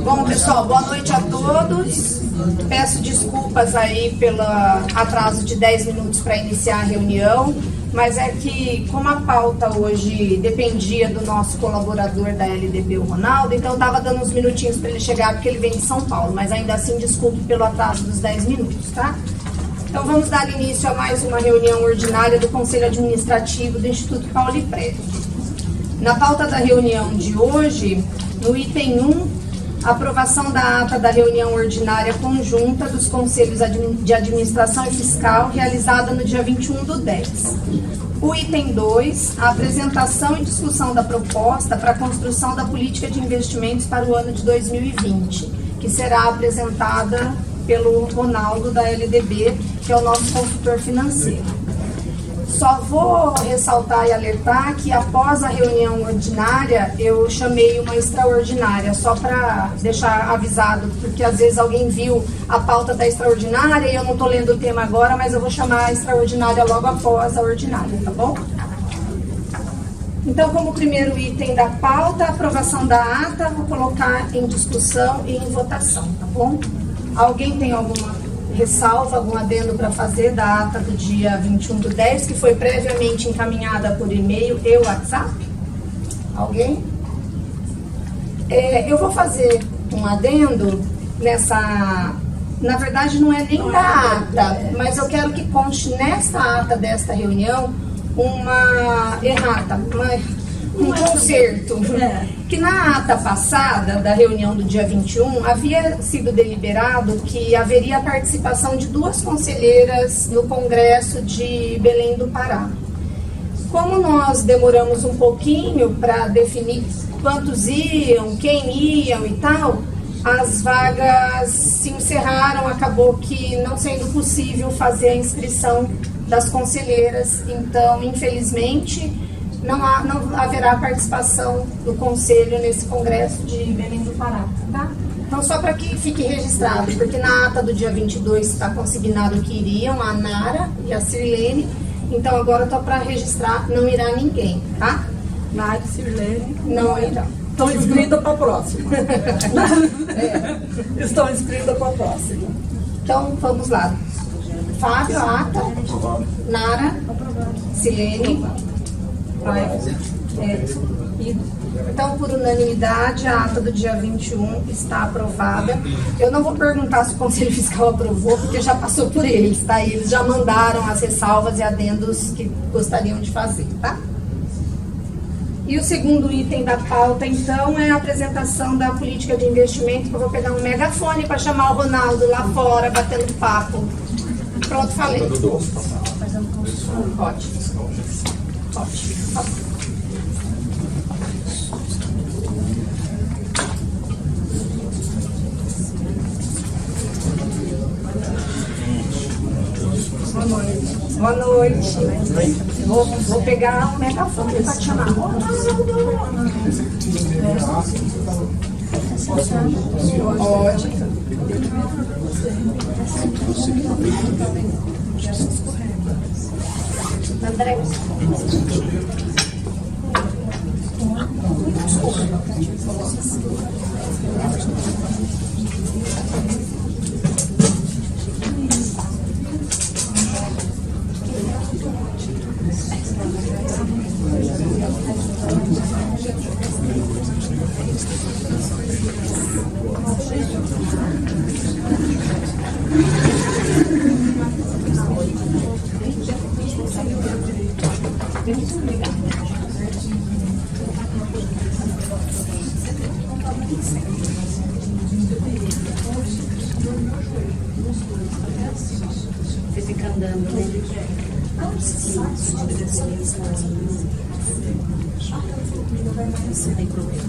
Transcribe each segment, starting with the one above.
Bom, pessoal, boa noite a todos. Peço desculpas aí pelo atraso de 10 minutos para iniciar a reunião, mas é que, como a pauta hoje dependia do nosso colaborador da LDB, o Ronaldo, então eu estava dando uns minutinhos para ele chegar, porque ele vem de São Paulo, mas ainda assim, desculpe pelo atraso dos 10 minutos, tá? Então vamos dar início a mais uma reunião ordinária do Conselho Administrativo do Instituto Paulo Freire. Na pauta da reunião de hoje, no item 1, aprovação da ata da reunião ordinária conjunta dos Conselhos de Administração e Fiscal, realizada no dia 21/10. O item 2, a apresentação e discussão da proposta para a construção da política de investimentos para o ano de 2020, que será apresentada pelo Ronaldo da LDB, que é o nosso consultor financeiro. Só vou ressaltar e alertar que após a reunião ordinária, eu chamei uma extraordinária, só para deixar avisado, porque às vezes alguém viu a pauta da extraordinária e eu não estou lendo o tema agora, mas eu vou chamar a extraordinária logo após a ordinária, tá bom? Então, como primeiro item da pauta, a aprovação da ata, vou colocar em discussão e em votação, tá bom? Alguém tem alguma ressalva, algum adendo para fazer da ata do dia 21/10, que foi previamente encaminhada por e-mail e WhatsApp? Alguém? Eu vou fazer um adendo nessa... Na verdade, não é nem da ata, mas eu quero que conste nessa ata desta reunião uma errata, um conserto. Que na ata passada da reunião do dia 21, havia sido deliberado que haveria a participação de 2 conselheiras no Congresso de Belém do Pará. Como nós demoramos um pouquinho para definir quantos iam, quem iam e tal, as vagas se encerraram, acabou que não sendo possível fazer a inscrição das conselheiras, então, infelizmente, não haverá participação do Conselho nesse Congresso de Belém do Pará, tá? Então, só para que fique registrado, porque na ata do dia 22 está consignado que iriam a Nara e a Sirlene, então agora estou para registrar, não irá ninguém, tá? Nara e Sirlene não irão. Estão inscritas para a próxima. Estão inscritas para a próxima. Então, vamos lá. Fábio, a ata. Nara, Sirlene. Então, por unanimidade, a ata do dia 21 está aprovada. Eu não vou perguntar se o Conselho Fiscal aprovou, porque já passou por eles, tá? E eles já mandaram as ressalvas e adendos que gostariam de fazer, tá? E o segundo item da pauta, então, é a apresentação da política de investimento, que eu vou pegar um megafone para chamar o Ronaldo lá fora, batendo papo. Pronto, falei. Pode. Pode. Boa noite. Boa noite. Vou pegar um megafone para te chamar. Pode. André. Você fica andando, né? Não tem problema, né?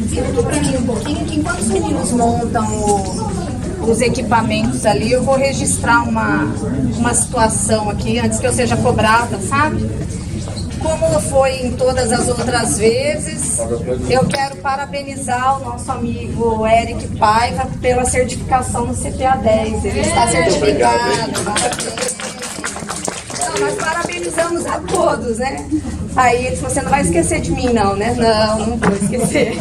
Fica para mim um pouquinho, que enquanto os meninos montam os equipamentos ali, eu vou registrar uma situação aqui, antes que eu seja cobrada, sabe? Como foi em todas as outras vezes, eu quero parabenizar o nosso amigo Eric Paiva pela certificação no CPA 10. Ele está certificado. Parabéns. Não, nós parabenizamos a todos, né? Aí ele falou, você não vai esquecer de mim, não, né? Não vou esquecer.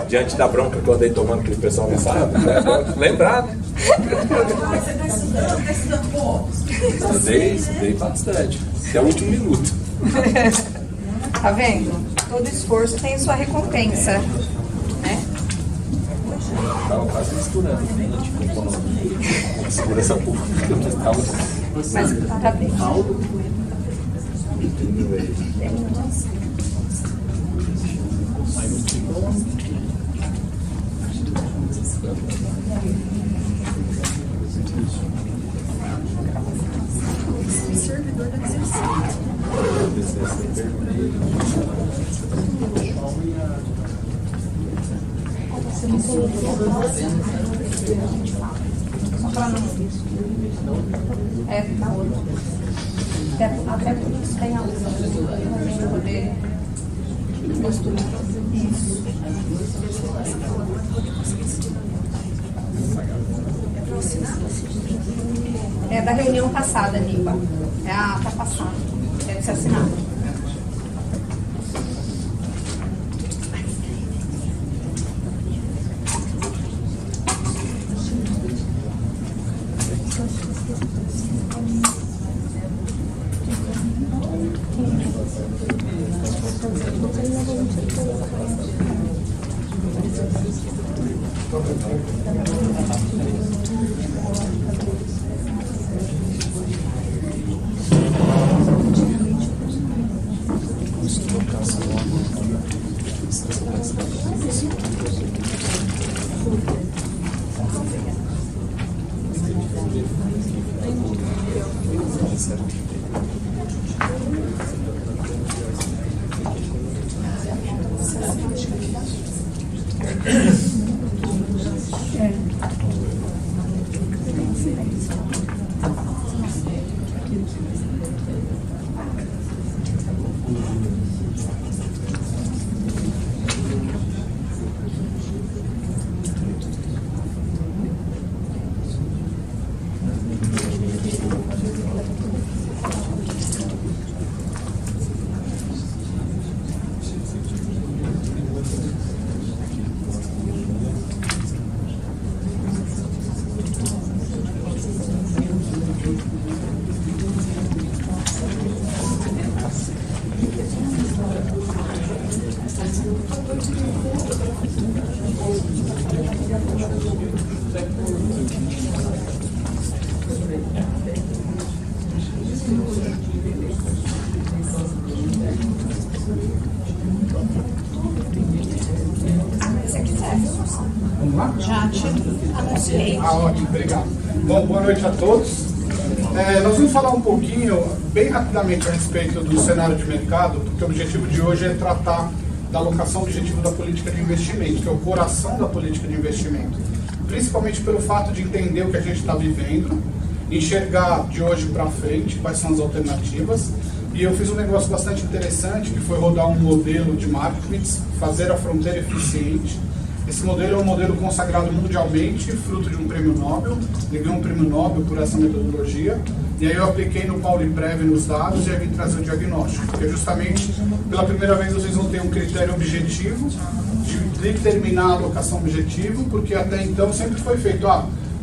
Diante da bronca que eu andei tomando aquele pessoal me sabe, né? Lembrar, né? Você está estudando pouco? Estudei bastante. Até o último minuto. Tá vendo? Todo esforço tem sua recompensa, né? Estava quase misturando, né? Tipo, economia, segurança pública. Mas parabéns. É, na outra. Até por isso tem a outra. Pra gente poder costurar. Isso. É da reunião passada, Niba. É a ata passada. Deve ser assinada. Já te anunciei. Ótimo, obrigado. Bom, boa noite a todos. Nós vamos falar um pouquinho, bem rapidamente, a respeito do cenário de mercado, porque o objetivo de hoje é tratar da alocação objetiva da política de investimento, que é o coração da política de investimento. Principalmente pelo fato de entender o que a gente está vivendo, enxergar de hoje para frente quais são as alternativas. E eu fiz um negócio bastante interessante, que foi rodar um modelo de Markowitz, fazer a fronteira eficiente. Esse modelo é um modelo consagrado mundialmente, fruto de um prêmio Nobel. Ele ganhou um prêmio Nobel por essa metodologia. E aí eu apliquei no PauliPrev nos dados e aí vim trazer o diagnóstico. Porque justamente, pela primeira vez, vocês vão ter um critério objetivo de determinar a alocação objetivo, porque até então sempre foi feito,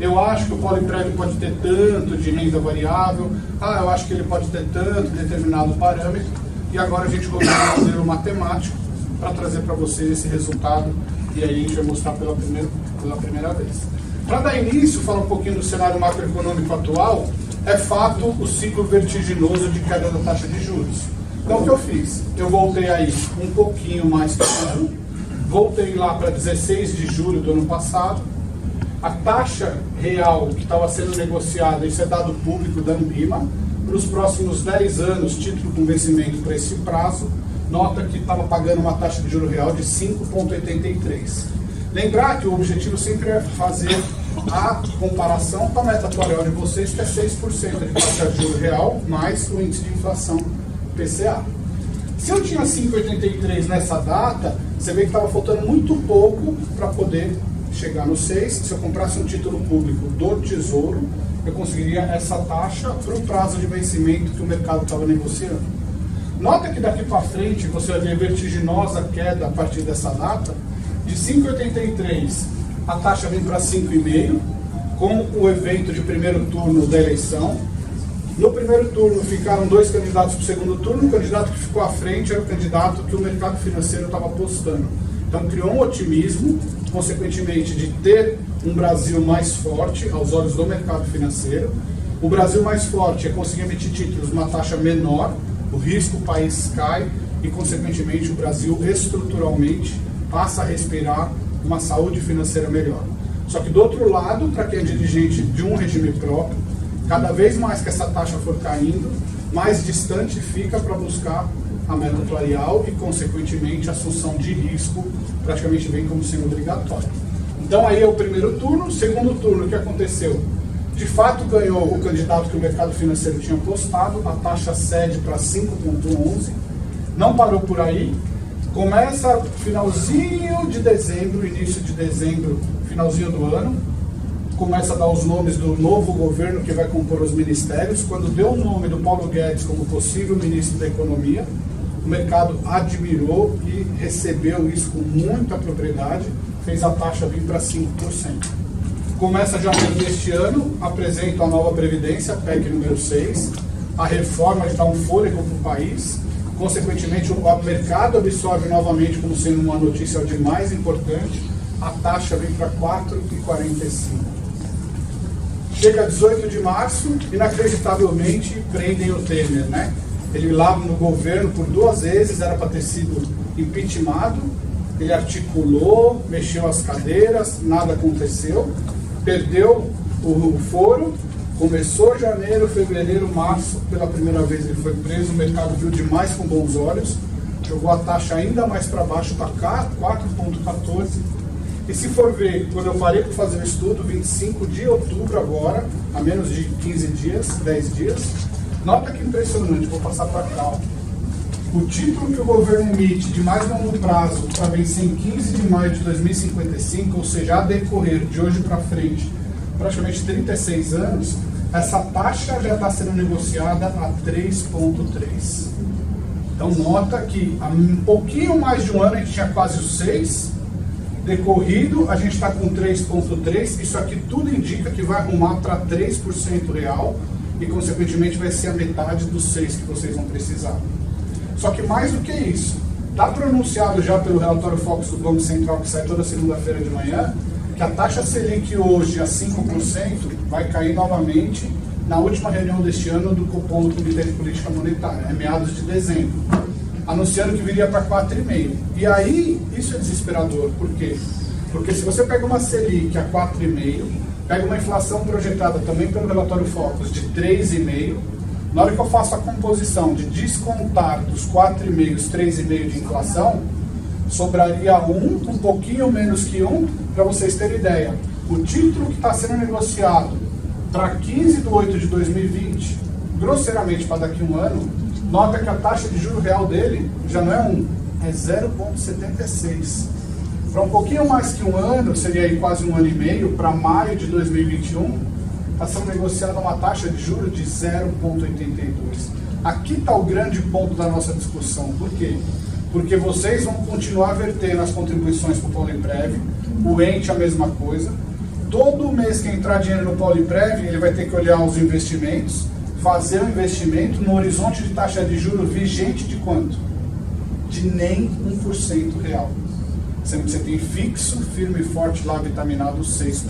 eu acho que o PauliPrev pode ter tanto de renda variável, eu acho que ele pode ter tanto determinado parâmetro, e agora a gente rodou um modelo matemático para trazer para vocês esse resultado, e aí a gente vai mostrar pela primeira vez. Para dar início, falar um pouquinho do cenário macroeconômico atual, é fato o ciclo vertiginoso de queda da taxa de juros. Então o que eu fiz? Eu voltei aí um pouquinho mais que ano, voltei lá para 16 de julho do ano passado, a taxa real que estava sendo negociada, isso é dado público da Ambima, para os próximos 10 anos, título com vencimento para esse prazo, nota que estava pagando uma taxa de juro real de 5,83. Lembrar que o objetivo sempre é fazer a comparação com a meta atuarial de vocês, que é 6% de taxa de juro real, mais o índice de inflação PCA. Se eu tinha 5,83 nessa data, você vê que estava faltando muito pouco para poder chegar no 6. Se eu comprasse um título público do Tesouro, eu conseguiria essa taxa para o prazo de vencimento que o mercado estava negociando. Nota que daqui para frente você vai ver vertiginosa queda a partir dessa data. De 5,83 a taxa vem para 5,5, com o evento de primeiro turno da eleição. No primeiro turno ficaram 2 candidatos para o segundo turno. O candidato que ficou à frente era o candidato que o mercado financeiro estava apostando. Então criou um otimismo, consequentemente, de ter um Brasil mais forte aos olhos do mercado financeiro. O Brasil mais forte é conseguir emitir títulos numa taxa menor, o risco do país cai e, consequentemente, o Brasil estruturalmente passa a respirar uma saúde financeira melhor. Só que do outro lado, para quem é dirigente de um regime próprio, cada vez mais que essa taxa for caindo, mais distante fica para buscar a meta atuarial e, consequentemente, a assunção de risco praticamente vem como sendo obrigatória. Então aí é o primeiro turno. Segundo turno, o que aconteceu? De fato ganhou o candidato que o mercado financeiro tinha postado, a taxa cede para 5,11, não parou por aí, começa finalzinho de dezembro, início de dezembro, finalzinho do ano, começa a dar os nomes do novo governo que vai compor os ministérios. Quando deu o nome do Paulo Guedes como possível ministro da Economia, o mercado admirou e recebeu isso com muita propriedade, fez a taxa vir para 5%. Começa janeiro deste ano, apresenta a nova Previdência, PEC número 6, a reforma de dar um fôlego para o país, consequentemente o mercado absorve novamente como sendo uma notícia de mais importante, a taxa vem para 4,45. Chega 18 de março, inacreditavelmente prendem o Temer, né? Ele lá no governo por 2 vezes era para ter sido impeachmentado, ele articulou, mexeu as cadeiras, nada aconteceu, perdeu o foro, começou janeiro, fevereiro, março, pela primeira vez ele foi preso, o mercado viu demais com bons olhos, jogou a taxa ainda mais para baixo, para 4,14. E se for ver, quando eu parei para fazer o estudo, 25 de outubro agora, a menos de 15 dias, 10 dias, nota que impressionante, vou passar para cá. O título que o governo emite de mais longo prazo para vencer em 15 de maio de 2055, ou seja, a decorrer de hoje para frente, praticamente 36 anos, essa taxa já está sendo negociada a 3,3. Então nota que há um pouquinho mais de um ano a gente tinha quase os 6, decorrido a gente está com 3,3, isso aqui tudo indica que vai arrumar para 3% real e consequentemente vai ser a metade dos 6 que vocês vão precisar. Só que mais do que isso, está pronunciado já pelo relatório Focus do Banco Central, que sai toda segunda-feira de manhã, que a taxa Selic hoje a 5% vai cair novamente na última reunião deste ano do Copom, do Comitê de Política Monetária, meados de dezembro, anunciando que viria para 4,5%. E aí, isso é desesperador. Por quê? Porque se você pega uma Selic a 4,5%, pega uma inflação projetada também pelo relatório Focus de 3,5%, na hora que eu faço a composição de descontar dos 4,5%, os 3,5% de inflação, sobraria um pouquinho menos que 1, para vocês terem ideia. O título que está sendo negociado para 15 de 8 de 2020, grosseiramente para daqui a um ano, nota que a taxa de juro real dele já não é 1, é 0,76. Para um pouquinho mais que um ano, seria aí quase um ano e meio, para maio de 2021, está sendo negociada uma taxa de juros de 0,82. Aqui está o grande ponto da nossa discussão. Por quê? Porque vocês vão continuar vertendo as contribuições para o Poliprev, o ente a mesma coisa. Todo mês que entrar dinheiro no Poliprev, ele vai ter que olhar os investimentos, fazer o investimento no horizonte de taxa de juros vigente de quanto? De nem 1% real. Sendo que você tem fixo, firme e forte lá, vitaminado 6%.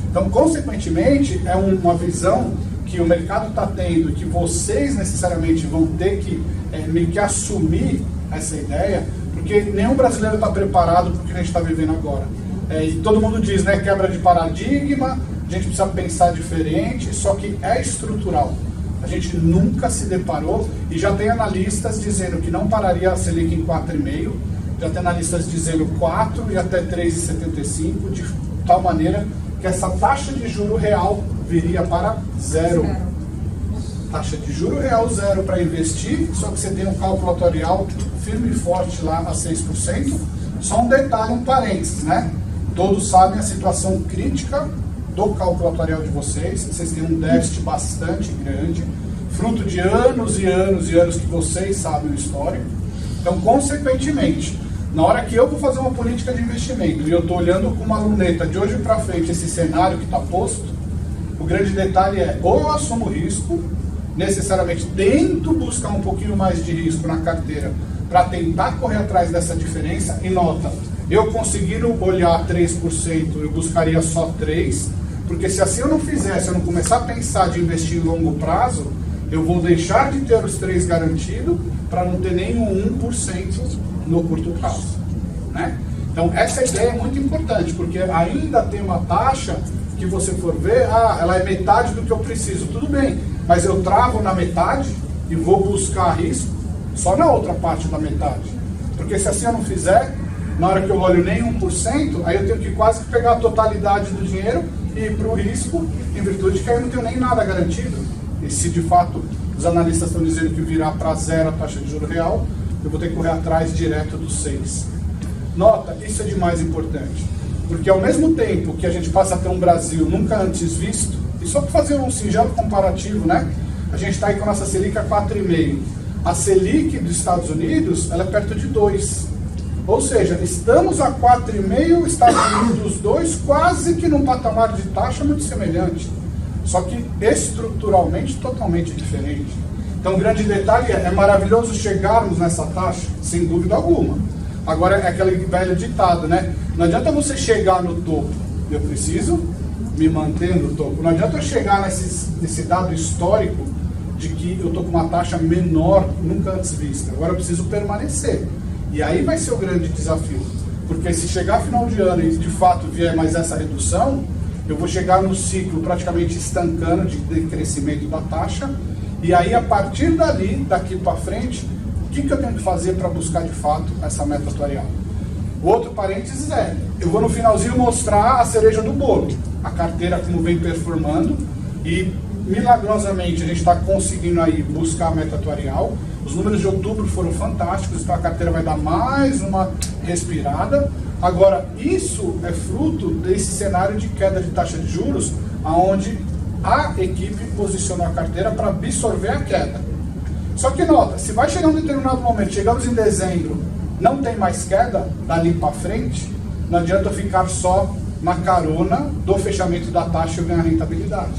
Então, consequentemente, é uma visão que o mercado está tendo e que vocês necessariamente vão ter que meio que assumir essa ideia, porque nenhum brasileiro está preparado para o que a gente está vivendo agora. E todo mundo diz, né, quebra de paradigma, a gente precisa pensar diferente, só que é estrutural. A gente nunca se deparou, e já tem analistas dizendo que não pararia a Selic em 4,5%, já tem analistas dizendo 4% e até 3,75%, de tal maneira que essa taxa de juro real viria para 0. taxa de juro real zero para investir, só que você tem um cálculo atuarial firme e forte lá a 6%. Só um detalhe, um parênteses, né? Todos sabem a situação crítica do cálculo atuarial de vocês têm um déficit bastante grande, fruto de anos e anos e anos que vocês sabem o histórico. Então, consequentemente, na hora que eu vou fazer uma política de investimento e eu estou olhando com uma luneta de hoje para frente esse cenário que está posto, o grande detalhe é, ou eu assumo risco, necessariamente tento buscar um pouquinho mais de risco na carteira para tentar correr atrás dessa diferença, e nota, eu conseguindo olhar 3%, eu buscaria só 3%, porque se assim eu não fizer, se eu não começar a pensar de investir em longo prazo, eu vou deixar de ter os 3 garantidos para não ter nenhum 1% no curto prazo, né? Então essa ideia é muito importante, porque ainda tem uma taxa que você for ver, ela é metade do que eu preciso, tudo bem, mas eu travo na metade e vou buscar risco só na outra parte da metade, porque se assim eu não fizer, na hora que eu olho nem 1%, aí eu tenho que quase pegar a totalidade do dinheiro e ir para o risco, em virtude de que aí eu não tenho nem nada garantido. E se de fato os analistas estão dizendo que virar para zero a taxa de juro real, eu vou ter que correr atrás direto dos 6. Nota, isso é de mais importante, porque ao mesmo tempo que a gente passa a ter um Brasil nunca antes visto, e só para fazer um singelo comparativo, né? A gente está aí com a nossa Selic a 4,5. A Selic dos Estados Unidos, ela é perto de 2. Ou seja, estamos a 4,5, Estados Unidos 2, quase que num patamar de taxa muito semelhante. Só que estruturalmente totalmente diferente. Então o grande detalhe é maravilhoso chegarmos nessa taxa, sem dúvida alguma. Agora é aquele velho ditado, né? Não adianta você chegar no topo, eu preciso me manter no topo. Não adianta eu chegar nesse dado histórico de que eu estou com uma taxa menor, nunca antes vista. Agora eu preciso permanecer. E aí vai ser o grande desafio. Porque se chegar final de ano e de fato vier mais essa redução, eu vou chegar no ciclo praticamente estancando de crescimento da taxa. E aí, a partir daqui para frente, o que eu tenho que fazer para buscar de fato essa meta atuarial? O outro parênteses é, eu vou no finalzinho mostrar a cereja do bolo, a carteira como vem performando, e milagrosamente a gente está conseguindo aí buscar a meta atuarial. Os números de outubro foram fantásticos, então a carteira vai dar mais uma respirada. Agora, isso é fruto desse cenário de queda de taxa de juros, onde a equipe posicionou a carteira para absorver a queda. Só que nota, se vai chegar um determinado momento, chegamos em dezembro, não tem mais queda, dali para frente, não adianta ficar só na carona do fechamento da taxa e eu ganhar rentabilidade.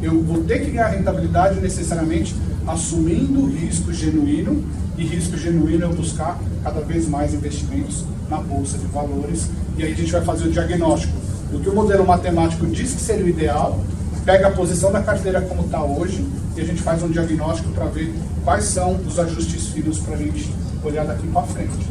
Eu vou ter que ganhar rentabilidade necessariamente assumindo risco genuíno, e risco genuíno é buscar cada vez mais investimentos na Bolsa de Valores, e aí a gente vai fazer o diagnóstico do que o modelo matemático diz que seria o ideal, pega a posição da carteira como está hoje, e a gente faz um diagnóstico para ver quais são os ajustes finos para a gente olhar daqui para frente.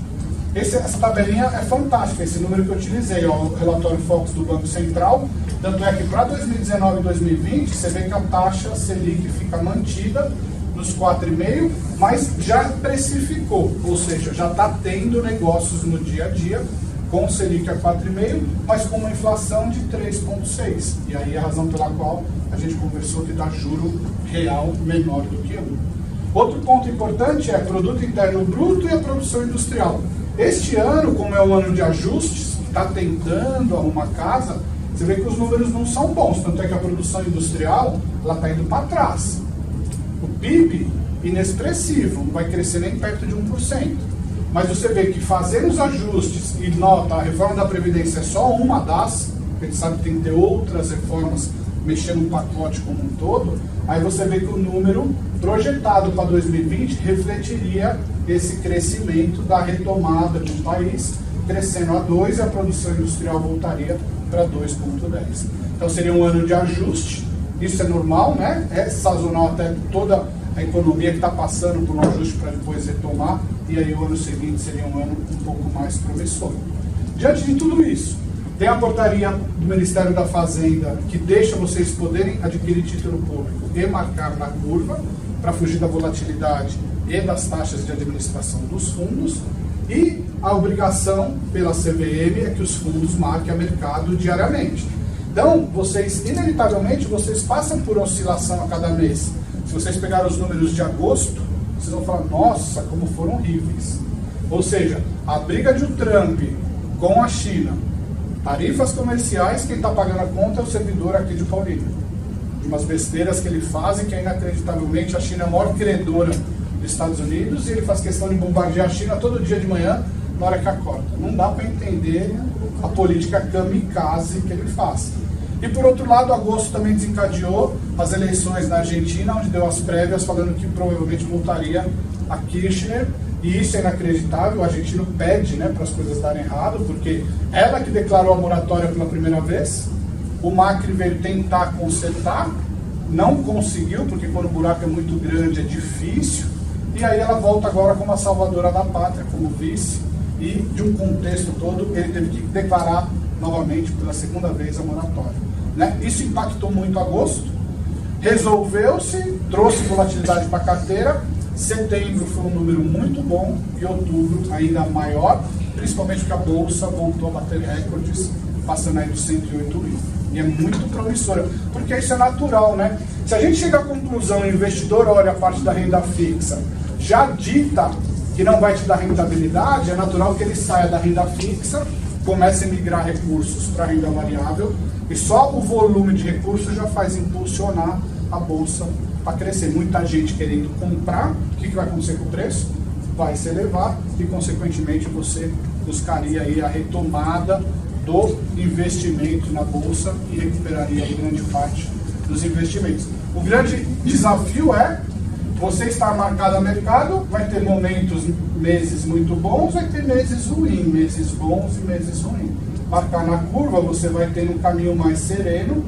Essa tabelinha é fantástica, esse número que eu utilizei, ó, o relatório Focus do Banco Central, tanto é que para 2019 e 2020, você vê que a taxa Selic fica mantida nos 4,5, mas já precificou, ou seja, já está tendo negócios no dia a dia com Selic a 4,5, mas com uma inflação de 3,6. E aí a razão pela qual a gente conversou que dá juro real menor do que 1. Outro ponto importante é produto interno bruto e a produção industrial. Este ano, como é um ano de ajustes, está tentando arrumar casa, você vê que os números não são bons, tanto é que a produção industrial está indo para trás. O PIB, inexpressivo, não vai crescer nem perto de 1%. Mas você vê que fazendo os ajustes, e nota, a reforma da Previdência é só uma das, porque a gente sabe que tem que ter outras reformas mexendo no pacote como um todo, aí você vê que o número projetado para 2020 refletiria esse crescimento da retomada do país, crescendo a 2% e a produção industrial voltaria para 2,10%. Então seria um ano de ajuste, isso é normal, né? É sazonal até toda a economia que está passando por um ajuste para depois retomar, e aí o ano seguinte seria um ano um pouco mais promissor. Diante de tudo isso, tem a portaria do Ministério da Fazenda que deixa vocês poderem adquirir título público e marcar na curva para fugir da volatilidade e das taxas de administração dos fundos, e a obrigação pela CVM é que os fundos marquem a mercado diariamente. Então, vocês, inevitavelmente, vocês passam por oscilação a cada mês. Se vocês pegarem os números de agosto, vocês vão falar, nossa, como foram horríveis. Ou seja, a briga de Trump com a China, tarifas comerciais, quem está pagando a conta é o servidor aqui de Paulínia. De umas besteiras que ele faz e que inacreditavelmente a China é a maior credora dos Estados Unidos e ele faz questão de bombardear a China todo dia de manhã, na hora que acorda. Não dá para entender a política kamikaze que ele faz. E por outro lado, agosto também desencadeou as eleições na Argentina, onde deu as prévias falando que provavelmente voltaria a Kirchner, e isso é inacreditável. O argentino pede, né, para as coisas darem errado, porque ela que declarou a moratória pela primeira vez, o Macri veio tentar consertar, não conseguiu, porque quando o buraco é muito grande é difícil, e aí ela volta agora como a salvadora da pátria, como vice, e de um contexto todo ele teve que declarar novamente pela segunda vez a moratória, né? Isso impactou muito agosto, resolveu-se, trouxe volatilidade para a carteira. Setembro foi um número muito bom e outubro ainda maior, principalmente porque a bolsa voltou a bater recordes, passando aí dos 108 mil. E é muito promissora, porque isso é natural, né? Se a gente chega à conclusão, o investidor olha a parte da renda fixa, já dita que não vai te dar rentabilidade, é natural que ele saia da renda fixa, comece a migrar recursos para a renda variável, e só o volume de recursos já faz impulsionar a bolsa para crescer. Muita gente querendo comprar, o que vai acontecer com o preço? Vai se elevar e, consequentemente, você buscaria aí a retomada do investimento na bolsa e recuperaria grande parte dos investimentos. O grande desafio é você estar marcado a mercado, vai ter momentos, meses muito bons, vai ter meses ruins, meses bons e meses ruins. Marcar na curva, você vai ter um caminho mais sereno,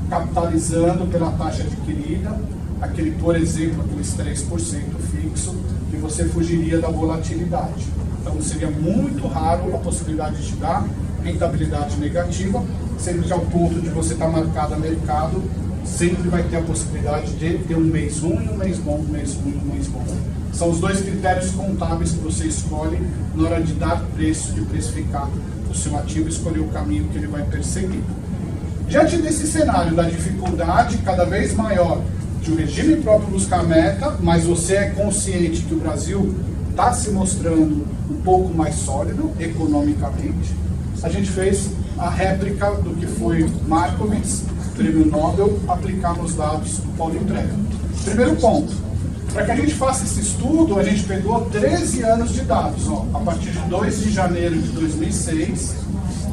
capitalizando pela taxa adquirida, aquele, por exemplo, aqueles 3% fixo, que você fugiria da volatilidade. Então seria muito raro a possibilidade de te dar rentabilidade negativa, sendo que ao ponto de você estar marcado a mercado, sempre vai ter a possibilidade de ter um mês ruim, um mês bom, um mês ruim, um mês bom. São os dois critérios contábeis que você escolhe na hora de dar preço, de precificar o seu ativo, escolher o caminho que ele vai perseguir. Diante desse cenário da dificuldade cada vez maior de o regime próprio buscar meta, mas você é consciente que o Brasil está se mostrando um pouco mais sólido economicamente, a gente fez a réplica do que foi Markowitz, Prêmio Nobel, aplicar nos dados do Paulo Entrega. Primeiro ponto, para que a gente faça esse estudo, a gente pegou 13 anos de dados, ó, a partir de 2 de janeiro de 2006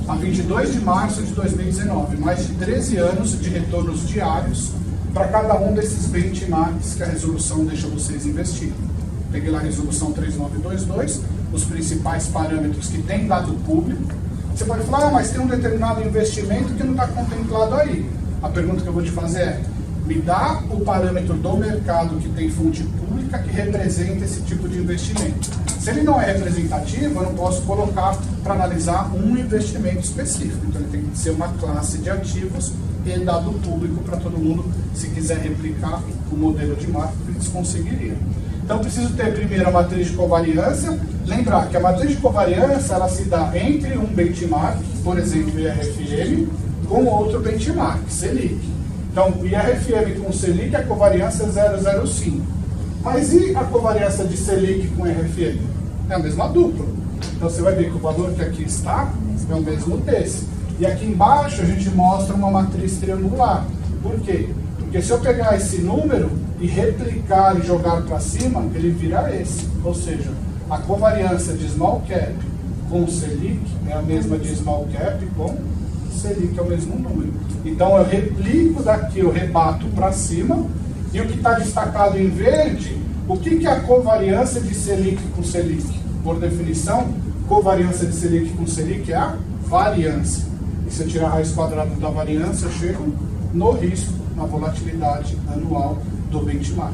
a 22 de março de 2019, mais de 13 anos de retornos diários para cada um desses benchmarks que a resolução deixa vocês investirem. Peguei lá a resolução 3922, os principais parâmetros que tem dado público. Você pode falar, mas tem um determinado investimento que não está contemplado aí. A pergunta que eu vou te fazer é, me dá o parâmetro do mercado que tem fonte pública que representa esse tipo de investimento. Se ele não é representativo, eu não posso colocar para analisar um investimento específico. Então ele tem que ser uma classe de ativos e dado público para todo mundo, se quiser replicar o modelo de Markowitz, conseguiria. Então preciso ter primeiro a matriz de covariância. Lembrar que a matriz de covariância ela se dá entre um benchmark, por exemplo, o IRFM, com outro benchmark, Selic. Então, o IRFM com Selic, a covariância é 0,05. Mas e a covariância de Selic com IRFM? É a mesma dupla. Então, você vai ver que o valor que aqui está é o mesmo desse. E aqui embaixo a gente mostra uma matriz triangular. Por quê? Porque se eu pegar esse número e replicar e jogar para cima, ele vira esse. Ou seja, a covariância de Small Cap com Selic é a mesma de Small Cap com Selic, é o mesmo número. Então eu replico daqui, eu rebato para cima, e o que está destacado em verde, o que é a covariância de Selic com Selic? Por definição, covariância de Selic com Selic é a variância. E se eu tirar a raiz quadrada da variância, eu chego no risco, na volatilidade anual do benchmark.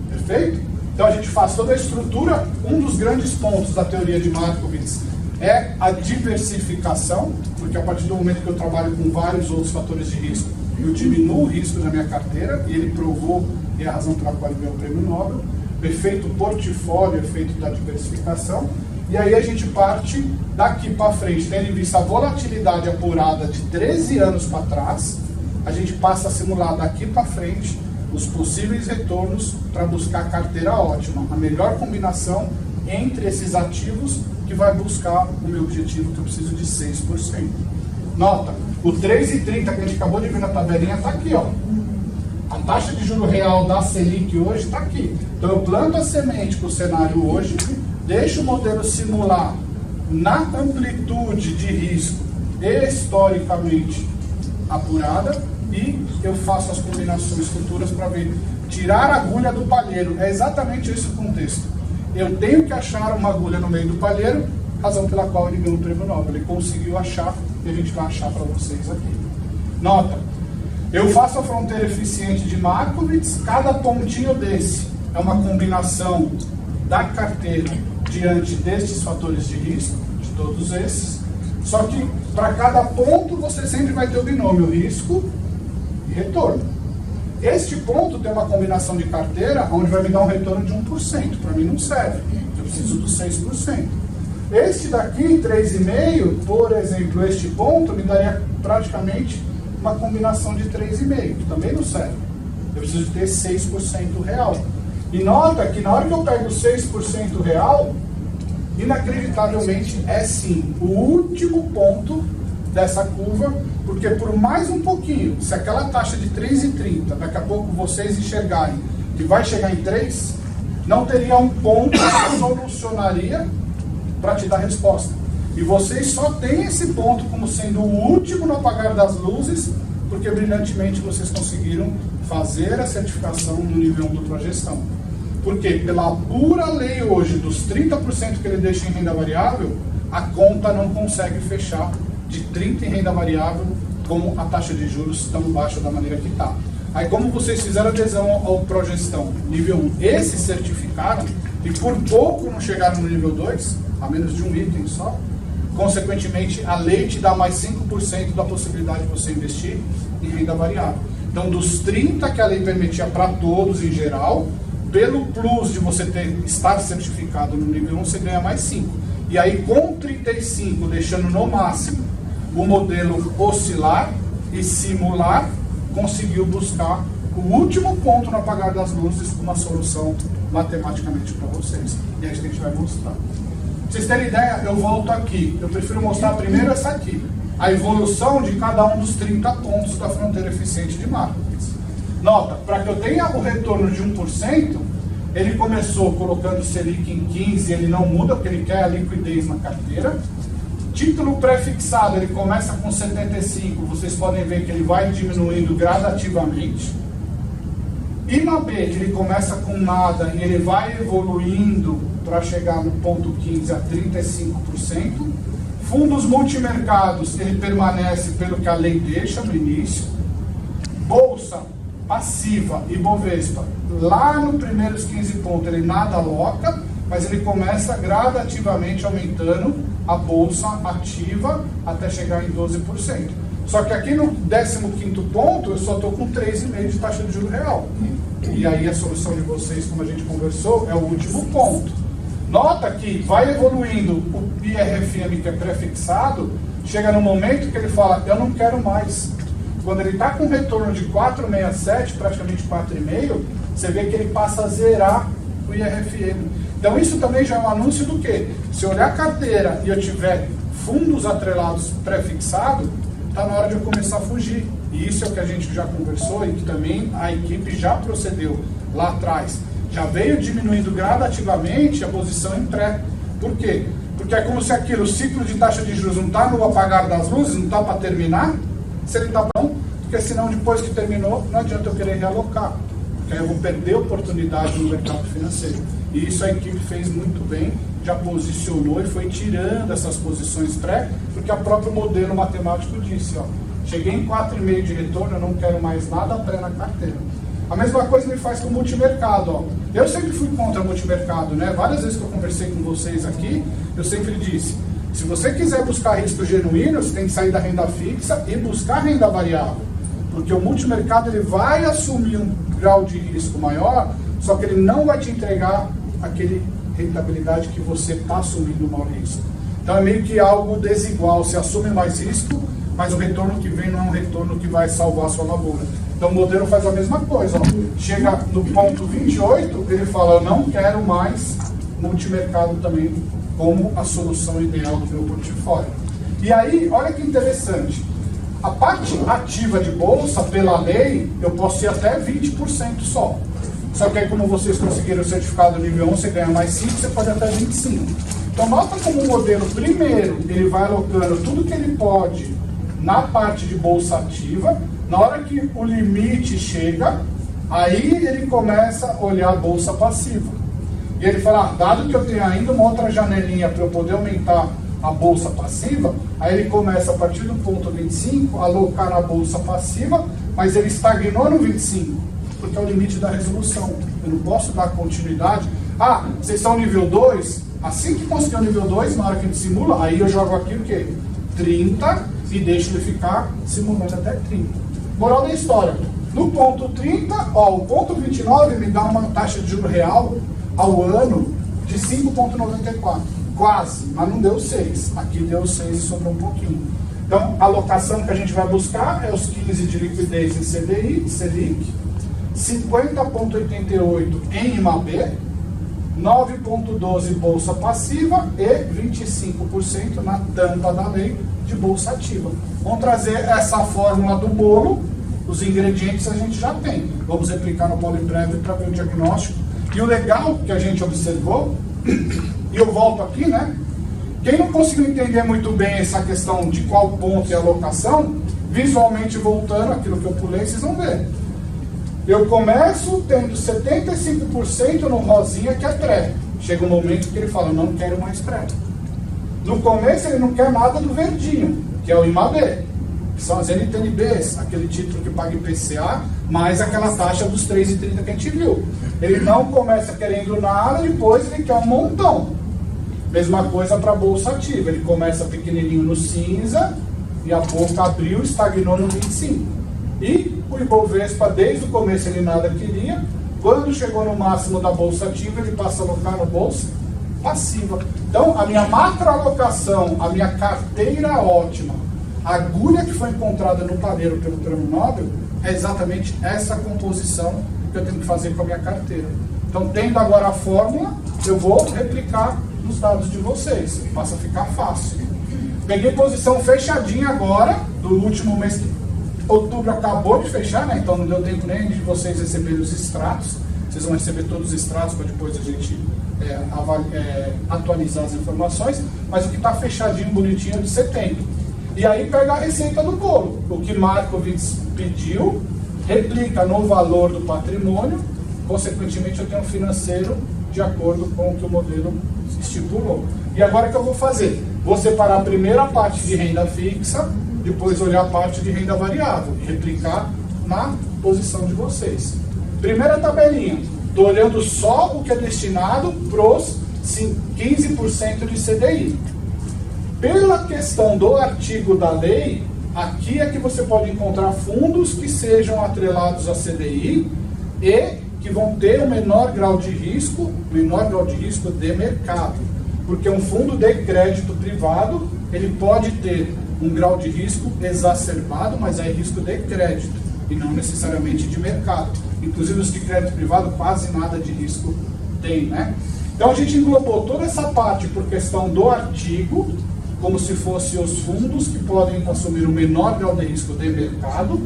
Perfeito? Então a gente faz toda a estrutura. Um dos grandes pontos da teoria de Markowitz é a diversificação, porque a partir do momento que eu trabalho com vários outros fatores de risco, eu diminuo o risco da minha carteira, e ele provou, e é a razão pela qual ele ganhou o Prêmio Nobel, o efeito portfólio, o efeito da diversificação, e aí a gente parte daqui para frente, tendo em vista a volatilidade apurada de 13 anos para trás, a gente passa a simular daqui para frente os possíveis retornos para buscar a carteira ótima, a melhor combinação entre esses ativos que vai buscar o meu objetivo, que eu preciso de 6%. Nota, o 3,30 que a gente acabou de ver na tabelinha está aqui, ó. A taxa de juro real da Selic hoje está aqui. Então eu planto a semente para o cenário hoje, deixo o modelo simular na amplitude de risco historicamente apurada e eu faço as combinações futuras para ver. Tirar a agulha do palheiro, é exatamente esse o contexto. Eu tenho que achar uma agulha no meio do palheiro, razão pela qual ele ganhou o prêmio Nobel. Ele conseguiu achar e a gente vai achar para vocês aqui. Nota, eu faço a fronteira eficiente de Markowitz, cada pontinho desse é uma combinação da carteira diante destes fatores de risco, de todos esses, só que para cada ponto você sempre vai ter o binômio risco e retorno. Este ponto tem uma combinação de carteira onde vai me dar um retorno de 1%, para mim não serve, eu preciso dos 6%. Este daqui, 3,5%, por exemplo, este ponto me daria praticamente uma combinação de 3,5%, que também não serve. Eu preciso ter 6% real. E nota que na hora que eu pego 6% real, inacreditavelmente é sim o último ponto dessa curva, porque por mais um pouquinho, se aquela taxa de 3,30, daqui a pouco vocês enxergarem que vai chegar em 3, não teria um ponto que solucionaria para te dar resposta. E vocês só têm esse ponto como sendo o último no apagar das luzes, porque brilhantemente vocês conseguiram fazer a certificação no nível 1 do Progestão. Porque pela pura lei hoje dos 30% que ele deixa em renda variável, a conta não consegue fechar de 30% em renda variável com a taxa de juros tão baixa da maneira que está. Aí como vocês fizeram adesão ao Progestão nível 1, esses certificaram, e por pouco não chegaram no nível 2, a menos de um item só, consequentemente a lei te dá mais 5% da possibilidade de você investir em renda variável. Então dos 30% que a lei permitia para todos em geral, pelo plus de você estar certificado no nível 1, você ganha mais 5%. E aí com 35%, deixando no máximo o modelo oscilar e simular, conseguiu buscar o último ponto no apagar das luzes com uma solução matematicamente para vocês. E é isso que a gente vai mostrar. Pra vocês terem ideia, eu volto aqui. Eu prefiro mostrar primeiro essa aqui. A evolução de cada um dos 30 pontos da fronteira eficiente de Markowitz. Nota, para que eu tenha o retorno de 1%, ele começou colocando Selic em 15%, ele não muda porque ele quer a liquidez na carteira. Título pré-fixado, ele começa com 75%, vocês podem ver que ele vai diminuindo gradativamente. IMAB, ele começa com nada e ele vai evoluindo para chegar no ponto 15% a 35%. Fundos multimercados, ele permanece pelo que a lei deixa no início. Bolsa passiva e Bovespa, lá no primeiros 15 pontos ele nada aloca, mas ele começa gradativamente aumentando a bolsa ativa até chegar em 12%. Só que aqui no 15º ponto eu só estou com 3,5% de taxa de juros real. E aí a solução de vocês, como a gente conversou, é o último ponto. Nota que vai evoluindo o IRFM, que é pré-fixado, chega no momento que ele fala, eu não quero mais. Quando ele está com retorno de 4,67, praticamente 4,5, você vê que ele passa a zerar o IRFM. Então isso também já é um anúncio do quê? Se eu olhar a carteira e eu tiver fundos atrelados pré-fixado, está na hora de eu começar a fugir. E isso é o que a gente já conversou e que também a equipe já procedeu lá atrás. Já veio diminuindo gradativamente a posição em pré. Por quê? Porque é como se aquilo, o ciclo de taxa de juros não está no apagar das luzes, não está para terminar, se ele está bom, porque senão depois que terminou, não adianta eu querer realocar, porque aí eu vou perder oportunidade no mercado financeiro. E isso a equipe fez muito bem, já posicionou e foi tirando essas posições pré, porque o próprio modelo matemático disse, ó, cheguei em 4,5 de retorno, eu não quero mais nada pré na carteira. A mesma coisa me faz com o multimercado, ó. Eu sempre fui contra o multimercado, né? Várias vezes que eu conversei com vocês aqui, eu sempre disse, se você quiser buscar risco genuíno, você tem que sair da renda fixa e buscar renda variável. Porque o multimercado ele vai assumir um grau de risco maior, só que ele não vai te entregar aquele rentabilidade que você está assumindo o maior risco. Então é meio que algo desigual, você assume mais risco, mas o retorno que vem não é um retorno que vai salvar a sua lavoura. Então o modelo faz a mesma coisa. Ó. Chega no ponto 28, ele fala, eu não quero mais multimercado também como a solução ideal do meu portfólio. E aí, olha que interessante. A parte ativa de bolsa, pela lei, eu posso ir até 20% só. Só que aí, como vocês conseguiram o certificado nível 1, você ganha mais 5, você pode até 25. Então, nota como o modelo, primeiro, ele vai alocando tudo que ele pode na parte de bolsa ativa. Na hora que o limite chega, aí ele começa a olhar a bolsa passiva. E ele fala, dado que eu tenho ainda uma outra janelinha para eu poder aumentar a bolsa passiva, aí ele começa a partir do ponto 25 a alocar na bolsa passiva, mas ele estagnou no 25, porque é o limite da resolução. Eu não posso dar continuidade. Ah, vocês são nível 2? Assim que conseguir o nível 2, na hora que a gente simula, aí eu jogo aqui o quê? 30 e deixo ele ficar simulando até 30. Moral da história. No ponto 30, ó, o ponto 29 me dá uma taxa de juros real ao ano de 5,94. Quase, mas não deu 6. Aqui deu 6 e sobrou um pouquinho. Então, a alocação que a gente vai buscar é os 15 de liquidez em CDI, Selic, 50,88 em IMAB, 9,12 bolsa passiva e 25% na tampa da lei de bolsa ativa. Vamos trazer essa fórmula do bolo, os ingredientes a gente já tem. Vamos replicar no Poliprev para ver o diagnóstico. E o legal que a gente observou, e eu volto aqui, né? Quem não conseguiu entender muito bem essa questão de qual ponto é a alocação, visualmente voltando aquilo que eu pulei, vocês vão ver. Eu começo tendo 75% no rosinha, que é pré. Chega um momento que ele fala, não quero mais pré. No começo ele não quer nada do verdinho, que é o IMAB, que são as NTNBs, aquele título que paga IPCA, mais aquela taxa dos 3,30 que a gente viu. Ele não começa querendo nada, depois ele quer um montão. Mesma coisa para a bolsa ativa, ele começa pequenininho no cinza, e a pouco abriu, estagnou no 25. E o Ibovespa, desde o começo ele nada queria, quando chegou no máximo da bolsa ativa, ele passa a alocar no bolsa passiva. Então, a minha macroalocação, a minha carteira ótima, a agulha que foi encontrada no tareiro pelo Prêmio Nobel, é exatamente essa composição que eu tenho que fazer com a minha carteira. Então, tendo agora a fórmula, eu vou replicar nos dados de vocês. Passa a ficar fácil. Peguei posição fechadinha agora, do último mês que outubro acabou de fechar, né? Então não deu tempo nem de vocês receberem os extratos. Vocês vão receber todos os extratos para depois a gente atualizar as informações. Mas o que está fechadinho, bonitinho, é de setembro. E aí pega a receita do bolo. O que Markowitz pediu, replica no valor do patrimônio. Consequentemente, eu tenho um financeiro de acordo com o que o modelo estipulou. E agora o que eu vou fazer? Vou separar a primeira parte de renda fixa, depois olhar a parte de renda variável e replicar na posição de vocês. Primeira tabelinha, estou olhando só o que é destinado para os 15% de CDI. Pela questão do artigo da lei, aqui é que você pode encontrar fundos que sejam atrelados a CDI e que vão ter um menor grau de risco de mercado. Porque um fundo de crédito privado, ele pode ter um grau de risco exacerbado, mas é risco de crédito, e não necessariamente de mercado. Inclusive os de crédito privado quase nada de risco tem, né? Então a gente englobou toda essa parte por questão do artigo, como se fossem os fundos que podem assumir o menor grau de risco de mercado,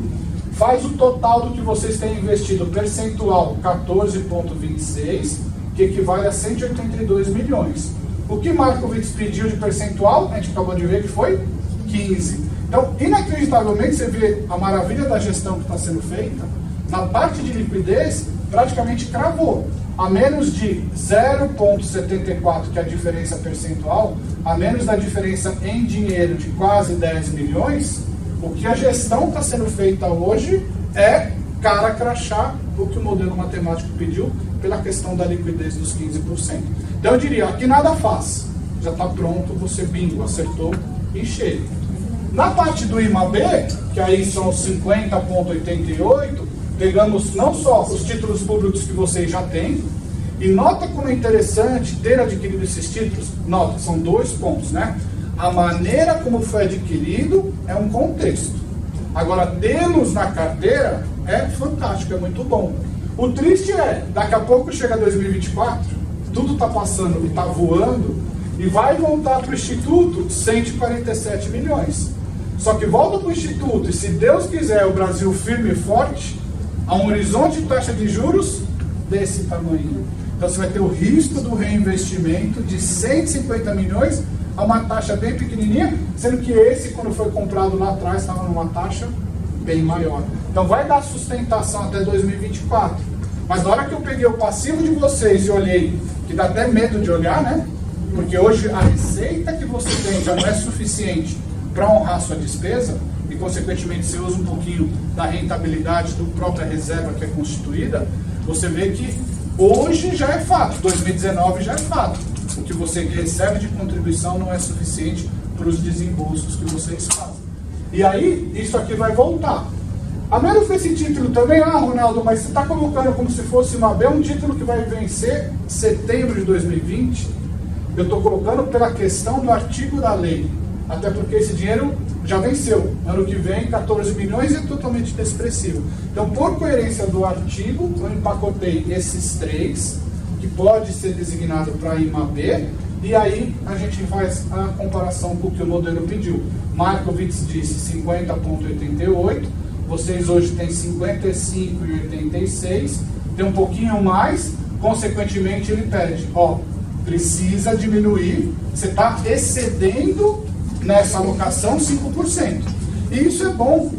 faz o total do que vocês têm investido, percentual 14,26, que equivale a 182 milhões. O que Markowitz pediu de percentual, a gente acabou de ver que foi 15. Então, inacreditavelmente, você vê a maravilha da gestão que está sendo feita, na parte de liquidez, praticamente cravou. A menos de 0,74, que é a diferença percentual, a menos da diferença em dinheiro de quase 10 milhões, o que a gestão está sendo feita hoje é cara crachá o que o modelo matemático pediu pela questão da liquidez dos 15%. Então eu diria, aqui nada faz. Já está pronto, você bingo, acertou e cheio. Na parte do IMAB, que aí são 50,88, pegamos não só os títulos públicos que vocês já têm, e nota como é interessante ter adquirido esses títulos. Nota, são 2 pontos, né? A maneira como foi adquirido é um contexto. Agora, tê-los na carteira é fantástico, é muito bom. O triste é, daqui a pouco chega 2024, tudo está passando e está voando, e vai voltar para o Instituto 147 milhões. Só que volta para o Instituto, e se Deus quiser, o Brasil firme e forte, a um horizonte de taxa de juros desse tamanho. Então você vai ter o risco do reinvestimento de 150 milhões a uma taxa bem pequenininha, sendo que esse, quando foi comprado lá atrás, estava numa taxa bem maior. Então vai dar sustentação até 2024. Mas na hora que eu peguei o passivo de vocês e olhei, que dá até medo de olhar, né? Porque hoje a receita que você tem já não é suficiente para honrar sua despesa, e consequentemente você usa um pouquinho da rentabilidade do própria reserva que é constituída, você vê que hoje já é fato, 2019 já é fato. O que você recebe de contribuição não é suficiente para os desembolsos que vocês fazem. E aí, isso aqui vai voltar. A menos desse título também, Ronaldo, mas você está colocando como se fosse uma B, um título que vai vencer setembro de 2020. Eu estou colocando pela questão do artigo da lei. Até porque esse dinheiro já venceu. Ano que vem, 14 milhões é totalmente inexpressivo. Então, por coerência do artigo, eu empacotei esses três, que pode ser designado para IMAB, e aí a gente faz a comparação com o que o modelo pediu. Markowitz disse 50,88, vocês hoje têm 55,86, tem um pouquinho mais, consequentemente ele pede, precisa diminuir, você está excedendo nessa alocação 5%. E isso é bom.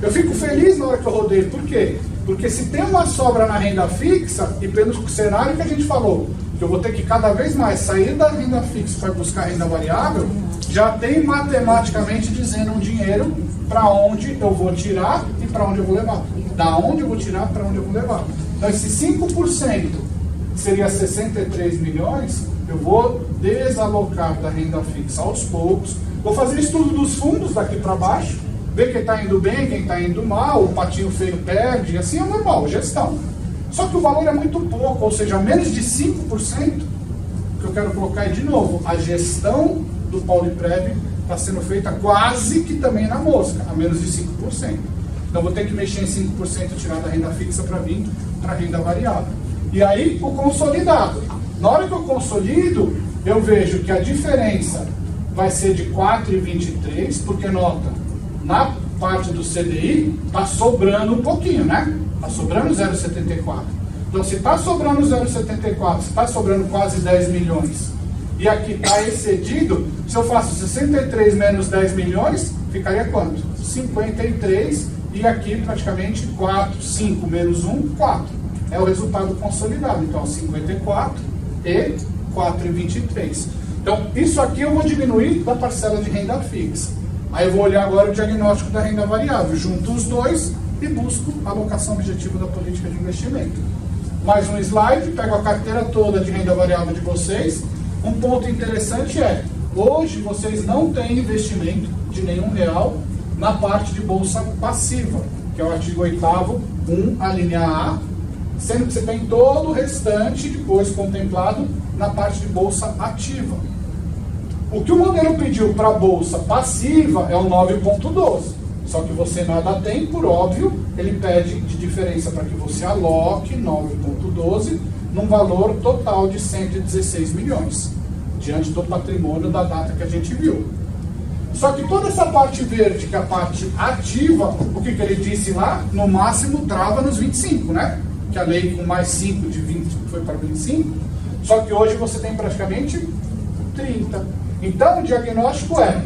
Eu fico feliz na hora que eu rodei. Por quê? Porque se tem uma sobra na renda fixa, e pelo cenário que a gente falou, que eu vou ter que cada vez mais sair da renda fixa para buscar renda variável, já tem matematicamente dizendo um dinheiro para onde eu vou tirar e para onde eu vou levar. Da onde eu vou tirar para onde eu vou levar. Então esse 5% seria 63 milhões, eu vou desalocar da renda fixa aos poucos, vou fazer estudo dos fundos daqui para baixo, ver quem está indo bem, quem está indo mal, o patinho feio perde, assim é normal, gestão. Só que o valor é muito pouco, ou seja, menos de 5%, o que eu quero colocar é de novo, a gestão do Pauliprev está sendo feita quase que também na mosca, a menos de 5%. Então vou ter que mexer em 5% e tirar da renda fixa para vir para a renda variável. E aí o consolidado. Na hora que eu consolido, eu vejo que a diferença vai ser de 4,23, porque nota, na parte do CDI, está sobrando um pouquinho, né? Está sobrando 0,74. Então, se está sobrando 0,74, se está sobrando quase 10 milhões, e aqui está excedido, se eu faço 63 menos 10 milhões, ficaria quanto? 53, e aqui praticamente 4, 5 menos 1, 4. É o resultado consolidado. Então, 54 e 4,23. Então, isso aqui eu vou diminuir da parcela de renda fixa. Aí eu vou olhar agora o diagnóstico da renda variável, junto os dois e busco a alocação objetiva da política de investimento. Mais um slide, pego a carteira toda de renda variável de vocês. Um ponto interessante é, hoje vocês não têm investimento de nenhum real na parte de bolsa passiva, que é o artigo 8º, 1, a linha A, sendo que você tem todo o restante depois contemplado na parte de bolsa ativa. O que o modelo pediu para a bolsa passiva é o 9,12. Só que você nada tem, por óbvio, ele pede de diferença para que você aloque 9,12 num valor total de 116 milhões, diante do patrimônio da data que a gente viu. Só que toda essa parte verde, que é a parte ativa, o que ele disse lá, no máximo trava nos 25, né? Que a lei com mais 5 de 20 foi para 25, só que hoje você tem praticamente 30. Então, o diagnóstico é,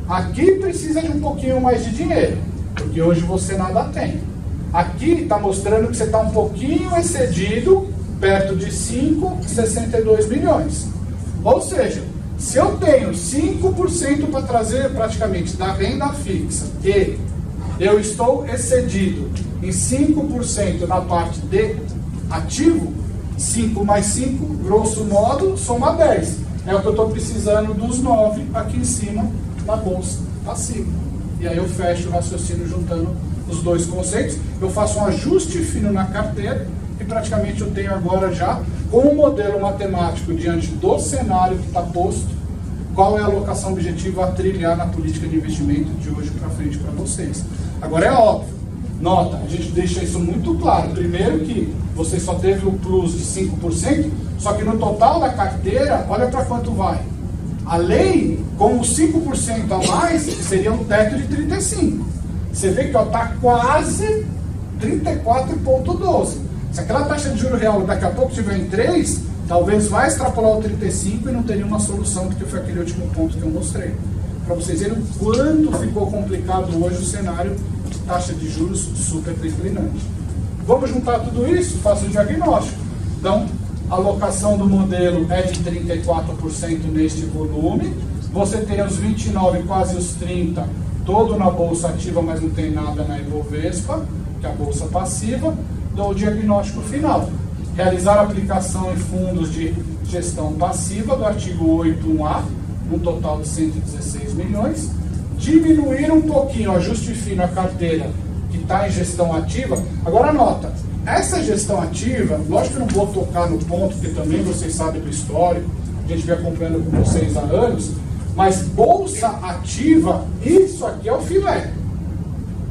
aqui precisa de um pouquinho mais de dinheiro, porque hoje você nada tem. Aqui está mostrando que você está um pouquinho excedido, perto de 5,62 milhões. Ou seja, se eu tenho 5% para trazer praticamente da renda fixa e eu estou excedido em 5% na parte de ativo, 5 mais 5, grosso modo, soma 10. É o que eu estou precisando dos 9 aqui em cima na bolsa passiva. E aí eu fecho o raciocínio juntando os dois conceitos. Eu faço um ajuste fino na carteira e praticamente eu tenho agora já, com o modelo matemático diante do cenário que está posto, qual é a alocação objetiva a trilhar na política de investimento de hoje para frente para vocês. Agora é óbvio, nota, a gente deixa isso muito claro. Primeiro que você só teve o plus de 5%, só que no total da carteira, olha para quanto vai. A lei, com os 5% a mais, seria um teto de 35%. Você vê que está quase 34,12%. Se aquela taxa de juros real daqui a pouco estiver em 3%, talvez vai extrapolar o 35% e não teria uma solução, porque foi aquele último ponto que eu mostrei. Para vocês verem o quanto ficou complicado hoje o cenário de taxa de juros super declinante. Vamos juntar tudo isso? Faço o diagnóstico. Então, a alocação do modelo é de 34% neste volume. Você tem os 29%, quase os 30%, todo na bolsa ativa, mas não tem nada na Ibovespa, que é a bolsa passiva. Dou o diagnóstico final. Realizar a aplicação em fundos de gestão passiva do artigo 8.1a, um total de 116 milhões. Diminuir um pouquinho, ajuste fino a carteira que está em gestão ativa. Agora nota, essa gestão ativa, lógico que eu não vou tocar no ponto, porque também vocês sabem do histórico, a gente vem acompanhando com vocês há anos, mas bolsa ativa, isso aqui é o filé.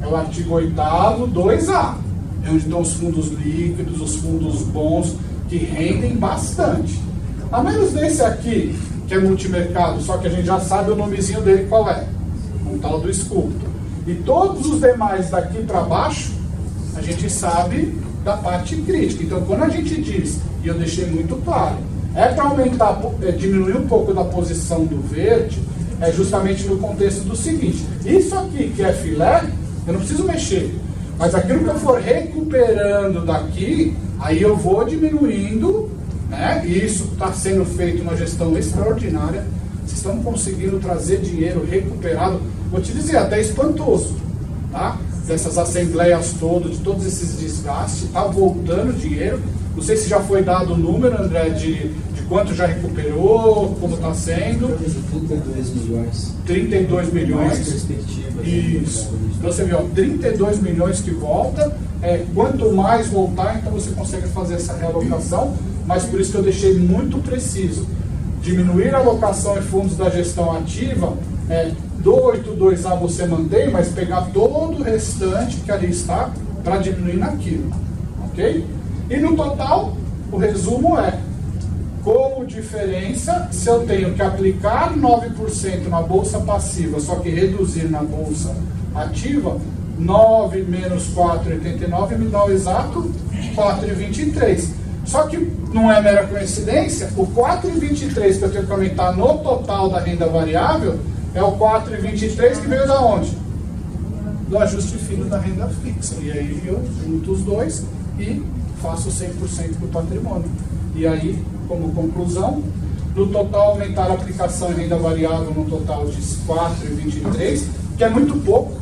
É o artigo 8º, 2A. É onde estão os fundos líquidos, os fundos bons, que rendem bastante. A menos desse aqui, que é multimercado, só que a gente já sabe o nomezinho dele qual é. Um tal do Sculptor. E todos os demais daqui para baixo, a gente sabe da parte crítica. Então, quando a gente diz, e eu deixei muito claro, é para aumentar, diminuir um pouco da posição do verde, é justamente no contexto do seguinte: isso aqui que é filé, eu não preciso mexer. Mas aquilo que eu for recuperando daqui, aí eu vou diminuindo, né? E isso está sendo feito uma gestão extraordinária. Vocês estão conseguindo trazer dinheiro recuperado, vou te dizer, até espantoso, tá? Dessas assembleias todas, de todos esses desgastes, está voltando dinheiro. Não sei se já foi dado o número, André, de quanto já recuperou, como está sendo. 32 milhões. 32 milhões. Mais perspectiva. Isso. Então você vê, ó, 32 milhões que volta. Quanto mais voltar, então você consegue fazer essa realocação. Mas por isso que eu deixei muito preciso. Diminuir a alocação em fundos da gestão ativa, do 8.2A você mantém, mas pegar todo o restante que ali está para diminuir naquilo. Ok? E no total, o resumo é: como diferença, se eu tenho que aplicar 9% na bolsa passiva, só que reduzir na bolsa ativa, 9 menos 4,89 me dá o exato 4,23. Só que não é mera coincidência, o 4,23 que eu tenho que aumentar no total da renda variável é o 4,23 que veio da onde? Do ajuste fino da renda fixa. E aí eu junto os dois e faço 100% do patrimônio. E aí, como conclusão, no total aumentar a aplicação em renda variável no total de 4,23, que é muito pouco,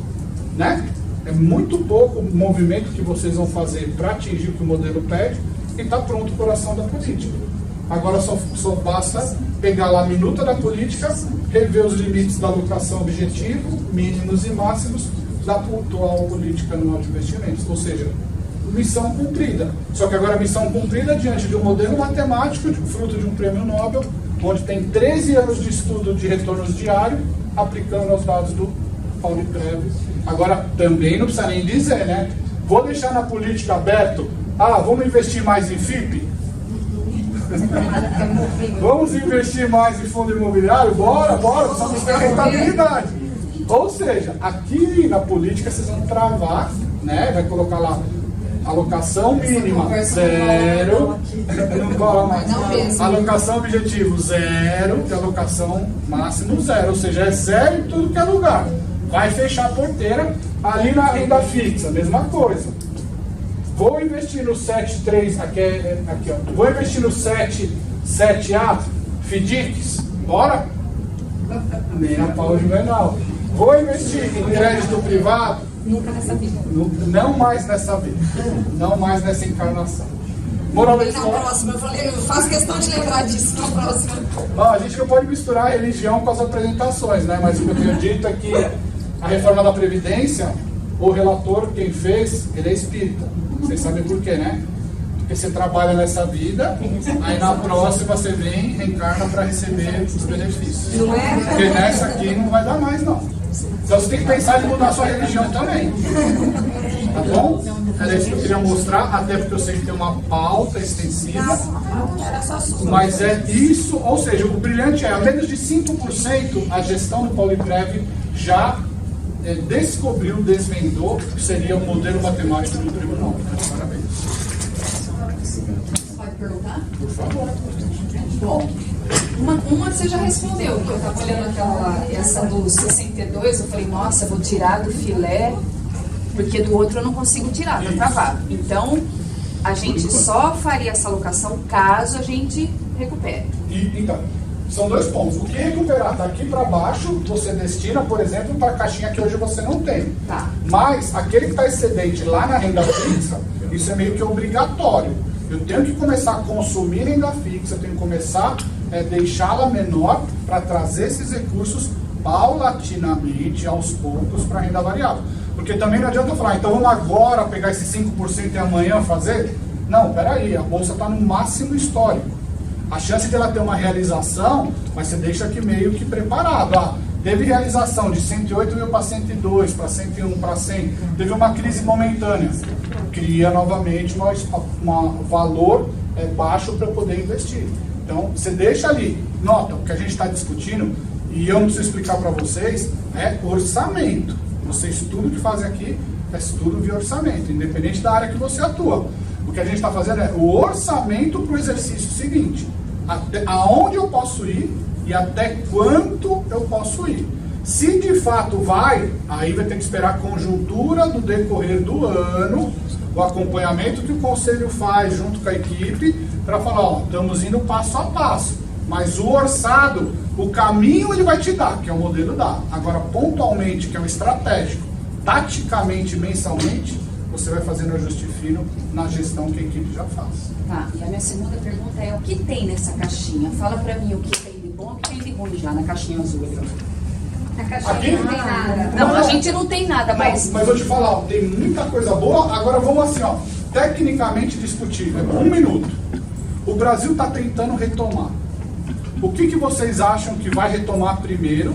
né? É muito pouco o movimento que vocês vão fazer para atingir o que o modelo pede, e está pronto o coração da política. Agora só basta pegar lá a minuta da política, rever os limites da alocação objetivo, mínimos e máximos da atual política anual de investimentos. Ou seja, missão cumprida. Só que agora a missão cumprida diante de um modelo matemático, fruto de um prêmio Nobel, onde tem 13 anos de estudo de retornos diários, aplicando aos dados do Paulo Prevo. Agora, também não precisa nem dizer, né? Vou deixar na política aberto. Vamos investir mais em FIP? Vamos investir mais em fundo imobiliário? Bora, precisamos ter rentabilidade. Ou seja, aqui na política vocês vão travar, né? Vai colocar lá alocação mínima 0, não cola mais. Alocação objetivo 0, e alocação máximo 0, ou seja, é 0 em tudo que é lugar. Vai fechar a porteira. Ali na renda fixa, mesma coisa. Vou investir no 7.3, aqui ó. Vou investir no 7A, FDICs, bora? Nem a pau de menal. Vou investir em crédito privado? Nunca nessa vida. Não mais nessa vida. Não mais nessa encarnação. Moral da Na história. próxima, eu faço questão de lembrar disso na próxima. A gente não pode misturar a religião com as apresentações, né? Mas o que eu tenho dito é que a reforma da Previdência, o relator, quem fez, ele é espírita. Vocês sabem por quê, né? Porque você trabalha nessa vida, aí na próxima você vem, reencarna para receber os benefícios. Não é? Porque nessa aqui não vai dar mais, não. Então você tem que pensar em mudar a sua religião também. Tá bom? Era isso que eu queria mostrar, até porque eu sei que tem uma pauta extensiva. Mas é isso, ou seja, o brilhante é, a menos de 5%, a gestão do Poliprev já descobriu, desvendou, que seria o modelo matemático do tribunal. Parabéns. Pode perguntar? Por favor. Bom, uma você já respondeu, que eu estava olhando essa do 62, eu falei, nossa, eu vou tirar do filé, porque do outro eu não consigo tirar, tá travado. Então, a gente só faria essa alocação caso a gente recupere. Então, são dois pontos. O que recuperar daqui para baixo, você destina, por exemplo, para a caixinha que hoje você não tem. Tá. Mas aquele que está excedente lá na renda fixa, isso é meio que obrigatório. Eu tenho que começar a consumir renda fixa, eu tenho que começar a deixá-la menor para trazer esses recursos paulatinamente, aos poucos, para a renda variável. Porque também não adianta eu falar, então vamos agora pegar esses 5% e amanhã fazer? Não, peraí, a bolsa está no máximo histórico. A chance de ela ter uma realização, mas você deixa aqui meio que preparado. Teve realização de 108 mil para 102, para 101, para 100. Teve uma crise momentânea. Cria novamente um valor baixo para poder investir. Então, você deixa ali. Nota, o que a gente está discutindo, e eu não preciso explicar para vocês, é orçamento. Vocês tudo que fazem aqui é estudo de orçamento, independente da área que você atua. O que a gente está fazendo é o orçamento para o exercício seguinte. Aonde eu posso ir e até quanto eu posso ir. Se de fato vai, aí vai ter que esperar a conjuntura do decorrer do ano, o acompanhamento que o conselho faz junto com a equipe, para falar, ó, estamos indo passo a passo. Mas o orçado, o caminho ele vai te dar, que é o modelo dá. Agora, pontualmente, que é o estratégico, taticamente, mensalmente, você vai fazendo ajuste fino na gestão que a equipe já faz. Tá, e a minha segunda pergunta é, o que tem nessa caixinha? Fala pra mim o que tem de bom e o que tem de ruim já na caixinha azul ali. Na caixinha Aqui? não tem nada. Não, a gente não tem nada, mas... Mas vou te falar, ó, tem muita coisa boa. Agora vamos assim, ó, tecnicamente discutir. 1 minuto. O Brasil está tentando retomar. O que vocês acham que vai retomar primeiro?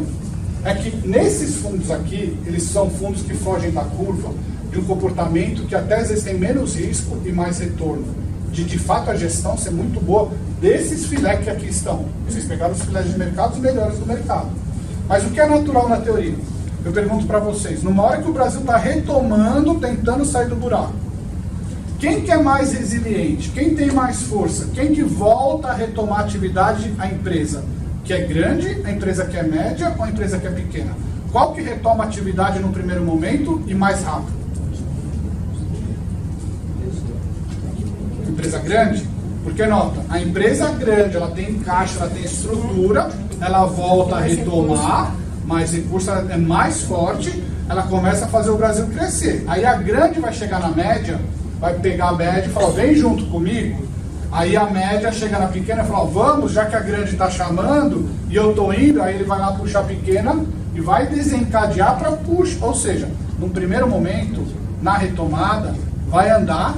É que nesses fundos aqui, eles são fundos que fogem da curva de um comportamento que até às vezes tem menos risco e mais retorno. De fato a gestão ser muito boa desses filés que aqui estão. Vocês pegaram os filés de mercado, os melhores do mercado. Mas o que é natural na teoria? Eu pergunto para vocês, numa hora que o Brasil está retomando, tentando sair do buraco, quem que é mais resiliente? Quem tem mais força? Quem que volta a retomar a atividade? A empresa que é grande, a empresa que é média ou a empresa que é pequena? Qual que retoma a atividade no primeiro momento e mais rápido? Empresa grande? Porque nota, a empresa grande, ela tem caixa, ela tem estrutura, ela volta a retomar, mais recurso, ela é mais forte, ela começa a fazer o Brasil crescer. Aí a grande vai chegar na média, vai pegar a média e falar, vem junto comigo. Aí a média chega na pequena e fala, vamos, já que a grande está chamando e eu estou indo, aí ele vai lá puxar a pequena e vai desencadear para puxar. Ou seja, num primeiro momento, na retomada, vai andar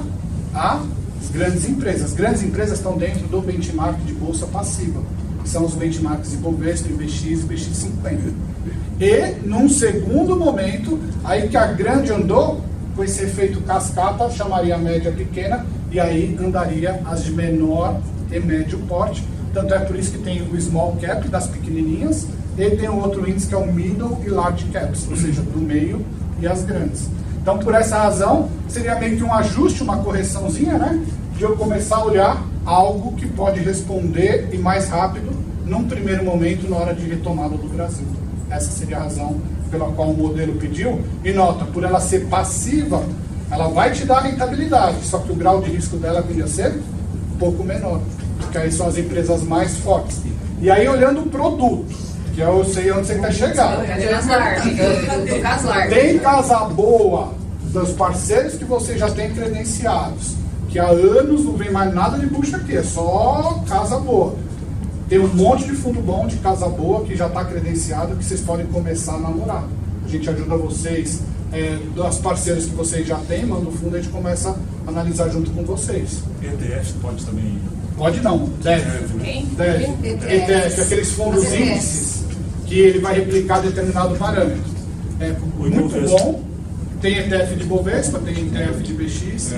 as grandes empresas. As grandes empresas estão dentro do benchmark de bolsa passiva, que são os benchmarks Ibovespa, IBX e BX50. E, num segundo momento, aí que a grande andou, com esse efeito cascata, chamaria a média pequena, e aí andaria as de menor e médio porte. Tanto é por isso que tem o small cap das pequenininhas, e tem o outro índice que é o middle e large caps, ou seja, do meio e as grandes. Então, por essa razão, seria meio que um ajuste, uma correçãozinha, né? De eu começar a olhar algo que pode responder e mais rápido, num primeiro momento, na hora de retomada do Brasil. Essa seria a razão pela qual o modelo pediu. E nota, por ela ser passiva, ela vai te dar rentabilidade, só que o grau de risco dela viria a ser um pouco menor, porque aí são as empresas mais fortes. E aí, olhando o produto, que eu sei onde você quer chegar. Tem casa boa dos parceiros que você já tem credenciados, que há anos não vem mais nada de bucha aqui, é só casa boa. Tem um monte de fundo bom de casa boa que já está credenciado, que vocês podem começar a namorar. A gente ajuda vocês das parceiras que vocês já têm, manda o fundo, a gente começa a analisar junto com vocês. ETF pode também. Pode não, deve. Deve. ETF, aqueles fundos índices que ele vai replicar determinado parâmetro. É muito bom. Tem ETF de Bovespa, tem ETF de BX,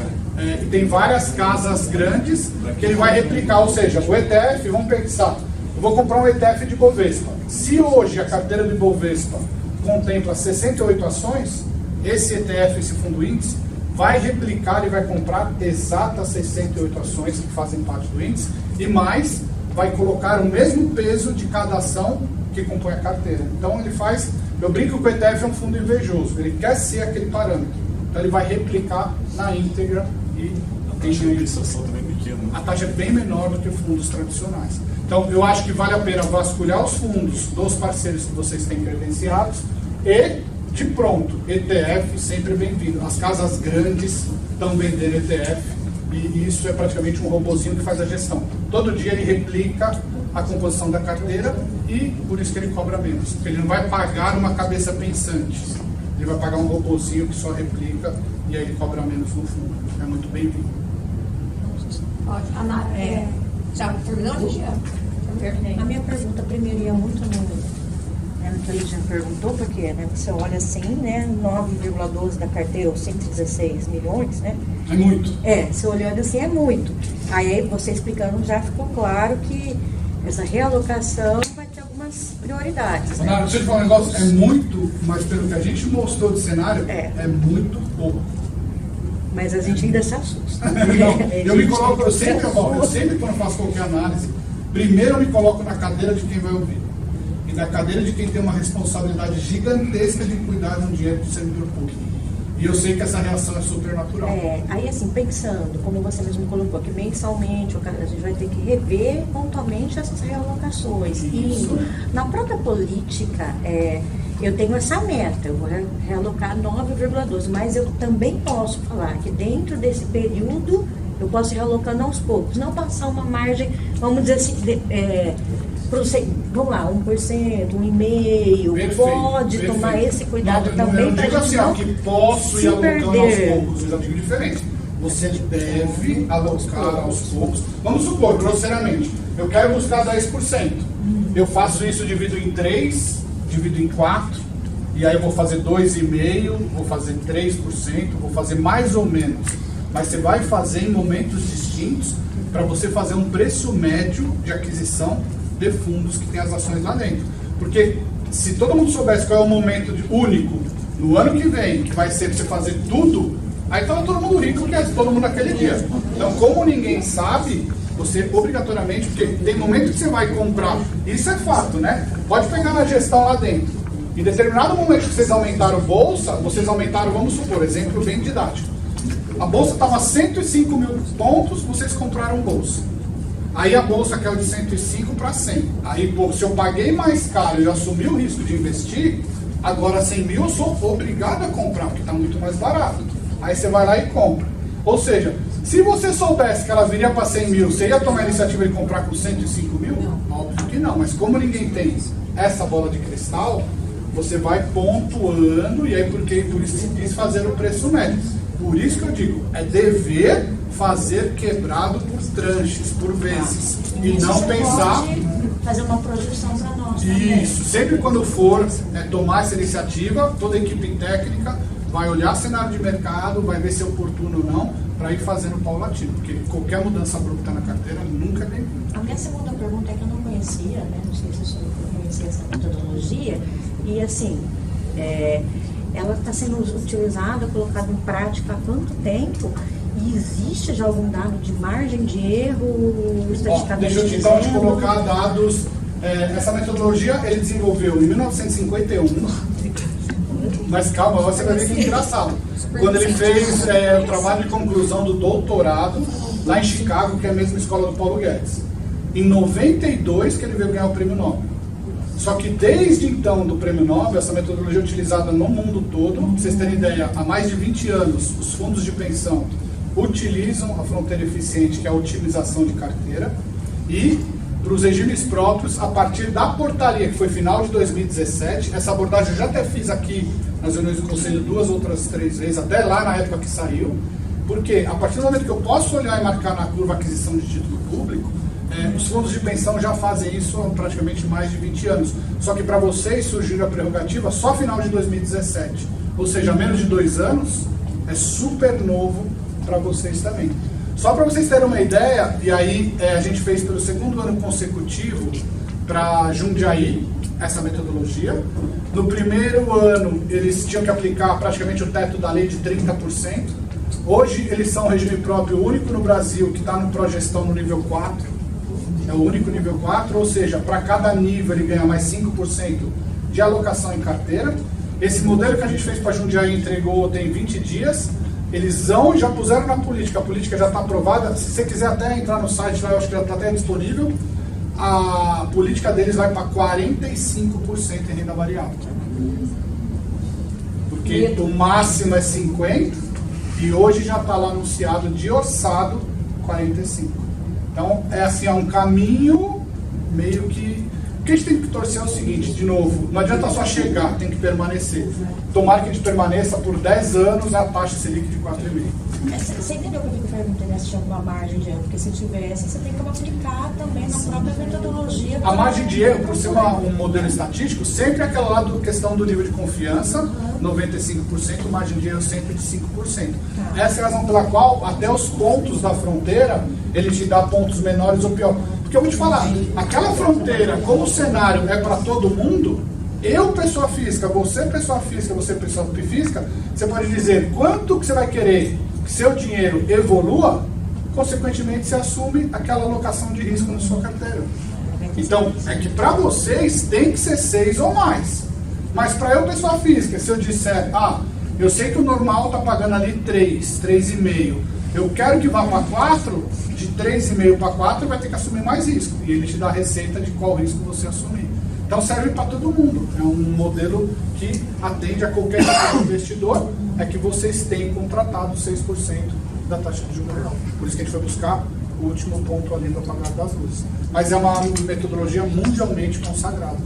e tem várias casas grandes que ele vai replicar. Ou seja, o ETF, vamos pensar, eu vou comprar um ETF de Bovespa. Se hoje a carteira de Bovespa contempla 68 ações, esse ETF, esse fundo índice, vai replicar e vai comprar exatas 68 ações que fazem parte do índice e mais, vai colocar o mesmo peso de cada ação que compõe a carteira. Então ele faz, eu brinco que o ETF é um fundo invejoso, ele quer ser aquele parâmetro. Então ele vai replicar na íntegra e A taxa de fixação também é pequena. a taxa é bem menor do que fundos tradicionais. Então eu acho que vale a pena vasculhar os fundos dos parceiros que vocês têm credenciados e, de pronto, ETF sempre bem-vindo. As casas grandes estão vendendo ETF e isso é praticamente um robozinho que faz a gestão. Todo dia ele replica a composição da carteira e por isso que ele cobra menos. Porque ele não vai pagar uma cabeça pensante, ele vai pagar um robozinho que só replica e aí ele cobra menos no fundo. É muito bem-vindo. Ana, já terminou, Gia? A minha pergunta primeiro ia muito no que a gente perguntou, porque né, você olha assim, né, 9,12 da carteira, ou 116 milhões, né? É muito. Você olhando assim, é muito. Aí você explicando, já ficou claro que essa realocação vai ter algumas prioridades, né? Deixa eu te falar um negócio, é muito, mas pelo que a gente mostrou de cenário, é muito pouco. Mas a gente ainda se assusta. Não, eu sempre quando eu faço qualquer análise, primeiro eu me coloco na cadeira de quem vai ouvir. E na cadeira de quem tem uma responsabilidade gigantesca de cuidar de um dinheiro do servidor público. E eu sei que essa reação é super natural. Aí assim, pensando, como você mesmo colocou, que mensalmente a gente vai ter que rever pontualmente essas realocações. Isso. E na própria política, eu tenho essa meta, eu vou realocar 9,12, mas eu também posso falar que dentro desse período eu posso ir realocando aos poucos, não passar uma margem, vamos dizer assim, vamos lá, 1%, 1,5%, pode tomar esse cuidado também para a gente não que posso ir alocando aos poucos, eu já digo diferente. Você deve alocar aos poucos. Vamos supor, grosseiramente, eu quero buscar 10%. Eu faço isso, divido em 3, divido em 4, e aí eu vou fazer 2,5%, vou fazer 3%, vou fazer mais ou menos. Mas você vai fazer em momentos distintos para você fazer um preço médio de aquisição de fundos que tem as ações lá dentro. Porque se todo mundo soubesse qual é o momento único no ano que vem, que vai ser para você fazer tudo, aí estava todo mundo rico, porque é todo mundo naquele dia. Então, como ninguém sabe, você obrigatoriamente, porque tem momento que você vai comprar, isso é fato, né? Pode pegar na gestão lá dentro. Em determinado momento que vocês aumentaram bolsa, vocês aumentaram, vamos supor, exemplo bem didático. A bolsa estava a 105 mil pontos, vocês compraram bolsa. Aí a bolsa caiu de 105 para 100. Aí, pô, se eu paguei mais caro e assumi o risco de investir, agora 100 mil eu sou obrigado a comprar, porque está muito mais barato. Aí você vai lá e compra. Ou seja, se você soubesse que ela viria para 100 mil, você ia tomar a iniciativa de comprar com 105 mil? Óbvio que não, mas como ninguém tem essa bola de cristal, você vai pontuando, e aí por isso se diz fazer o preço médio. Por isso que eu digo, é dever fazer quebrado por tranches, por vezes. E não pensar... fazer uma projeção para nós também. Isso, sempre quando for tomar essa iniciativa, toda a equipe técnica vai olhar cenário de mercado, vai ver se é oportuno ou não, para ir fazendo paulatino, porque qualquer mudança abrupta na carteira nunca é bem-vinda. A minha segunda pergunta é que eu não conhecia, né? Não sei se o senhor conhecia essa metodologia, e assim, ela está sendo utilizada, colocada em prática há quanto tempo? E existe já algum dado de margem de erro estatisticamente? Deixa eu então te colocar dados. Essa metodologia ele desenvolveu em 1951, mas calma, você vai ver que é engraçado. Quando ele fez o trabalho de conclusão do doutorado lá em Chicago, que é a mesma escola do Paulo Guedes. Em 92 que ele veio ganhar o prêmio Nobel. Só que desde então do prêmio Nobel, essa metodologia é utilizada no mundo todo. Pra vocês terem ideia, há mais de 20 anos, os fundos de pensão utilizam a fronteira eficiente, que é a otimização de carteira, e para os regimes próprios a partir da portaria, que foi final de 2017. Essa abordagem eu já até fiz aqui nas reuniões do Conselho 2 outras 3 vezes, até lá na época que saiu. Porque a partir do momento que eu posso olhar e marcar na curva a aquisição de título público, os fundos de pensão já fazem isso há praticamente mais de 20 anos. Só que para vocês surgiu a prerrogativa só final de 2017. Ou seja, menos de 2 anos, é super novo para vocês também. Só para vocês terem uma ideia, e aí a gente fez pelo 2º ano consecutivo para Jundiaí essa metodologia. No primeiro ano, eles tinham que aplicar praticamente o teto da lei de 30%. Hoje, eles são um regime próprio único no Brasil, que está no Progestão no nível 4. É o único nível 4, ou seja, para cada nível ele ganha mais 5% de alocação em carteira. Esse modelo que a gente fez para Jundiaí e entregou tem 20 dias. Eles já puseram na política, a política já está aprovada. Se você quiser até entrar no site lá, eu acho que já está até disponível. A política deles vai para 45% em renda variável. Porque o máximo é 50% e hoje já está lá anunciado de orçado 45%. Então, é um caminho meio que... O que a gente tem que torcer é o seguinte, de novo, não adianta só chegar, tem que permanecer. Tomara que a gente permaneça por 10 anos a taxa Selic de 4,5%. Você entendeu por que eu perguntei se tinha alguma margem de erro? Porque se tivesse, você tem que aplicar também na própria metodologia. A margem de erro, por ser um modelo estatístico, sempre é aquela lá do questão do nível de confiança, 95%, margem de erro sempre de 5%. Essa é a razão pela qual, até os pontos da fronteira, ele te dá pontos menores ou pior. Porque eu vou te falar, aquela fronteira, como o cenário é para todo mundo, eu, pessoa física, você, pessoa física, você pode dizer quanto que você vai querer que seu dinheiro evolua, consequentemente você assume aquela alocação de risco na sua carteira. Então, é que para vocês tem que ser 6 ou mais. Mas para eu, pessoa física, se eu disser, eu sei que o normal está pagando ali 3, 3,5, eu quero que vá para 4, de 3,5 para 4 vai ter que assumir mais risco. E ele te dá a receita de qual risco você assumir. Então serve para todo mundo. É um modelo que atende a qualquer tipo de investidor, é que vocês têm contratado 6% da taxa de juros real. Por isso que a gente foi buscar o último ponto ali no apagar das luzes. Mas é uma metodologia mundialmente consagrada.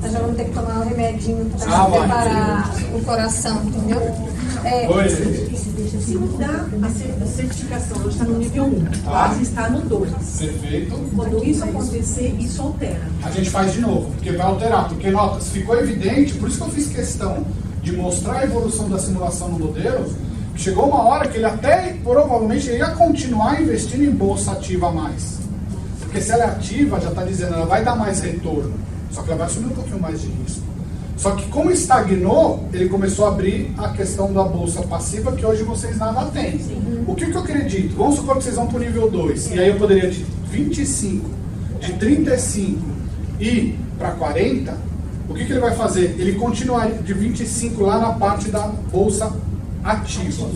Nós já vamos ter que tomar um remedinho para preparar o coração, entendeu? Se mudar a certificação, ela está no nível 1, quase está no 2. Perfeito. Quando isso acontecer, isso altera. A gente faz de novo, porque vai alterar. Porque, nota, ficou evidente, por isso que eu fiz questão de mostrar a evolução da simulação no modelo, que chegou uma hora que ele até, provavelmente, ia continuar investindo em bolsa ativa a mais. Porque se ela é ativa, já está dizendo, ela vai dar mais retorno. Só que ela vai assumir um pouquinho mais de risco. Só que como estagnou, ele começou a abrir a questão da bolsa passiva, que hoje vocês nada têm. O que eu acredito? Vamos supor que vocês vão para o nível 2, e aí eu poderia de 25, de 35 e para 40, o que ele vai fazer? Ele continuaria de 25 lá na parte da bolsa ativa.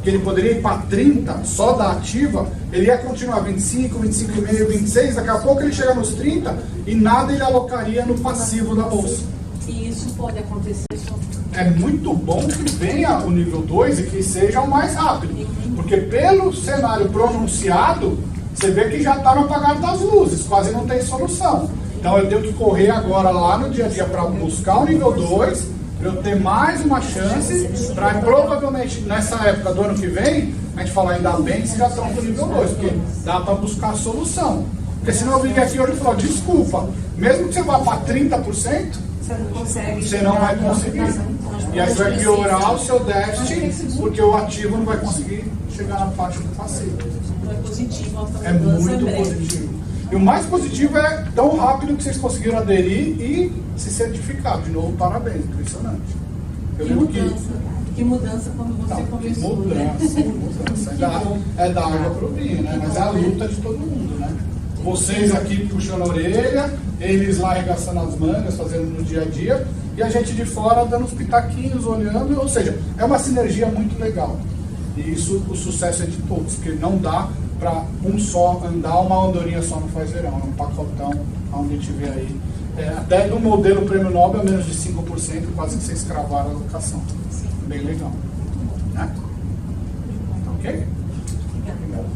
Que ele poderia ir para 30, só da ativa, ele ia continuar 25, 25,5, 26, daqui a pouco ele chega nos 30 e nada ele alocaria no passivo da bolsa. E isso pode acontecer só. É muito bom que venha o nível 2 e que seja o mais rápido. Porque pelo cenário pronunciado, você vê que já está no apagar das luzes, quase não tem solução. Então eu tenho que correr agora lá no dia a dia para buscar o nível 2, para eu ter mais uma chance, para provavelmente nessa época do ano que vem, a gente falar ainda bem que vocês já estão no nível 2, porque dá para buscar a solução. Porque senão eu vim aqui hoje e falar, desculpa, mesmo que você vá para 30%, Você não consegue. você não vai conseguir. E aí você vai piorar o seu déficit, porque o ativo não vai conseguir chegar na parte do passivo. Não é positivo. É muito positivo. E o mais positivo é tão rápido que vocês conseguiram aderir e se certificar. De novo, parabéns, impressionante. Eu lembro Que mudança quando você começou. Mudança. É da água pro vinho, né? Mas é a luta de todo mundo, né? Vocês aqui puxando a orelha, eles lá arregaçando as mangas, fazendo no dia a dia, e a gente de fora dando os pitaquinhos, olhando, ou seja, é uma sinergia muito legal. E isso, o sucesso é de todos, porque não dá para um só andar, uma andorinha só não faz verão, é um pacotão, onde a gente vê aí. Até no modelo Prêmio Nobel, menos de 5%, quase que vocês cravaram a alocação. Bem legal. Né? Ok?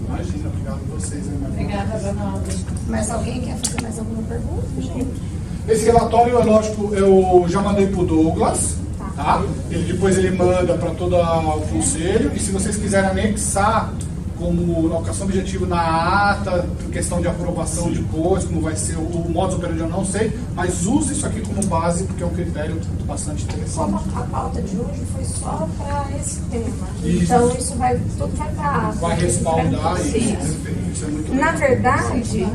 Imagina, obrigado a vocês. Obrigada, Ronaldo. Mas alguém quer fazer mais alguma pergunta, gente? Esse relatório, é lógico, eu já mandei para o Douglas, tá? Depois ele manda para todo o conselho, e se vocês quiserem anexar como locação objetiva na ata, por questão de aprovação depois, como vai ser o modus operandi, eu não sei, mas use isso aqui como base, porque é um critério bastante interessante. A pauta de hoje foi só para esse tema. Isso. Então isso vai, tudo vai para... Vai respaldar isso. Isso. Isso é muito Na legal. verdade,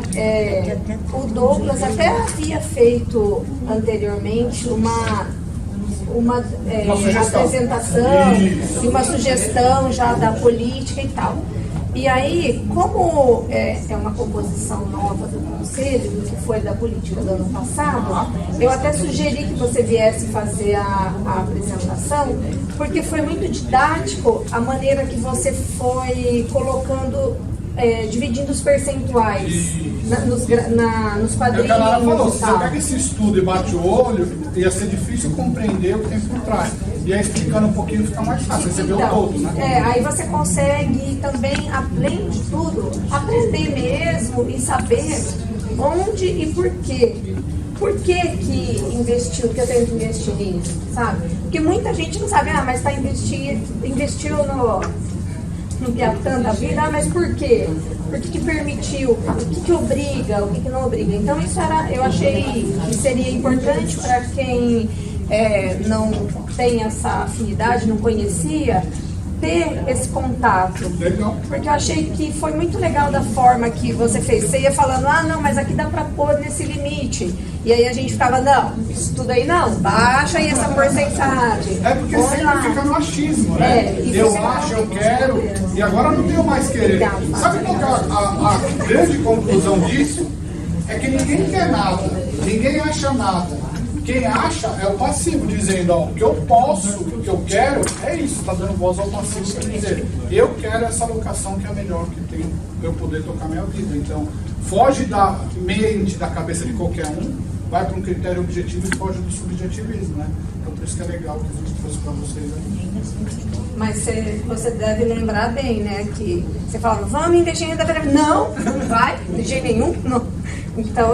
o Douglas até havia feito anteriormente uma sugestão. apresentação Isso. e uma sugestão já da política e tal. E aí, como é uma composição nova do Conselho, do que foi da política do ano passado, eu até sugeri que você viesse fazer a apresentação, porque foi muito didático a maneira que você foi colocando, dividindo os percentuais nos É o quadrinhos que a Lara falou, e se você tal. pega esse estudo e bate o olho, ia ser difícil compreender o que tem por trás. E aí explicando um pouquinho fica mais fácil, você vê o todo, né? Aí você consegue também, além de tudo, aprender mesmo e saber onde e por quê. Por que investiu, que eu tenho que investir nisso, sabe? Porque muita gente não sabe, mas investiu no Piatã da vida, mas por quê? Por que permitiu? O que obriga? O que não obriga? Então isso eu achei que seria importante para quem não tem essa afinidade, não conhecia, ter esse contato. Legal. Porque eu achei que foi muito legal da forma que você fez. Você ia falando, não, mas aqui dá para pôr nesse limite. E aí a gente ficava, não, isso tudo aí não, baixa aí essa porcentagem. É porque Põe sempre lá. fica no achismo, né? E Eu você acho, eu quero, e agora não tenho mais querer. Sabe qual que é a grande conclusão disso? É que ninguém quer nada, ninguém acha nada. Quem acha é o passivo, dizendo, o que eu posso, o que eu quero, é isso, está dando voz ao passivo para dizer, eu quero essa locação que é a melhor que tem para eu poder tocar minha vida. Então, foge da mente, da cabeça de qualquer um, vai para um critério objetivo e foge do subjetivismo, né? Então, por isso que é legal que a gente trouxe para vocês aí. Mas você deve lembrar bem, né? Que você fala, vamos investir em renda variável. Não, não vai, de jeito nenhum. Não. Então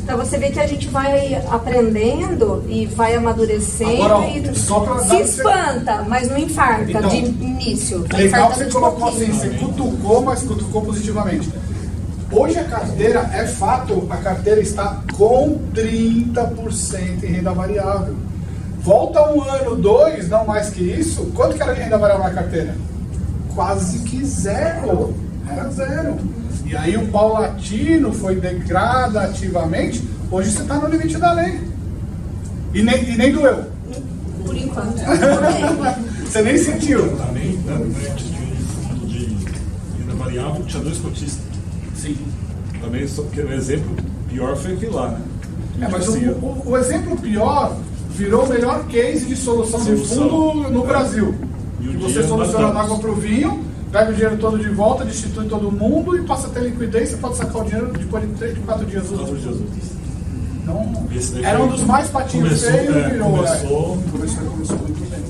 para você ver que a gente vai aprendendo e vai amadurecendo. Agora, e só pra se dar- espanta, mas não infarta Então, de início. Legal que Infarta você de colocou assim, pouquinho. você cutucou, mas cutucou positivamente. Hoje a carteira, é fato, a carteira está com 30% em renda variável. Volta um ano, 2, não mais que isso, quanto que era de renda variável na carteira? Quase que zero, era zero. E aí o paulatino foi gradativamente, hoje você está no limite da lei. E nem doeu. Por enquanto. Você nem sentiu. Também, antes de um fundo de renda variável, tinha 2 cotistas. Sim. Também, só que o exemplo pior foi aquele lá, né? Mas Assim, o exemplo pior virou o melhor case de solução de fundo no Brasil. E o Que você dinheiro soluciona bastante. da água para o vinho, pega o dinheiro todo de volta, destitui todo mundo e passa a ter liquidez, você pode sacar o dinheiro depois de 3, 4 dias úteis. 4 dias úteis. Então, Esse daí era foi- um dos mais patinhos começou, feios e virou. começou muito bem.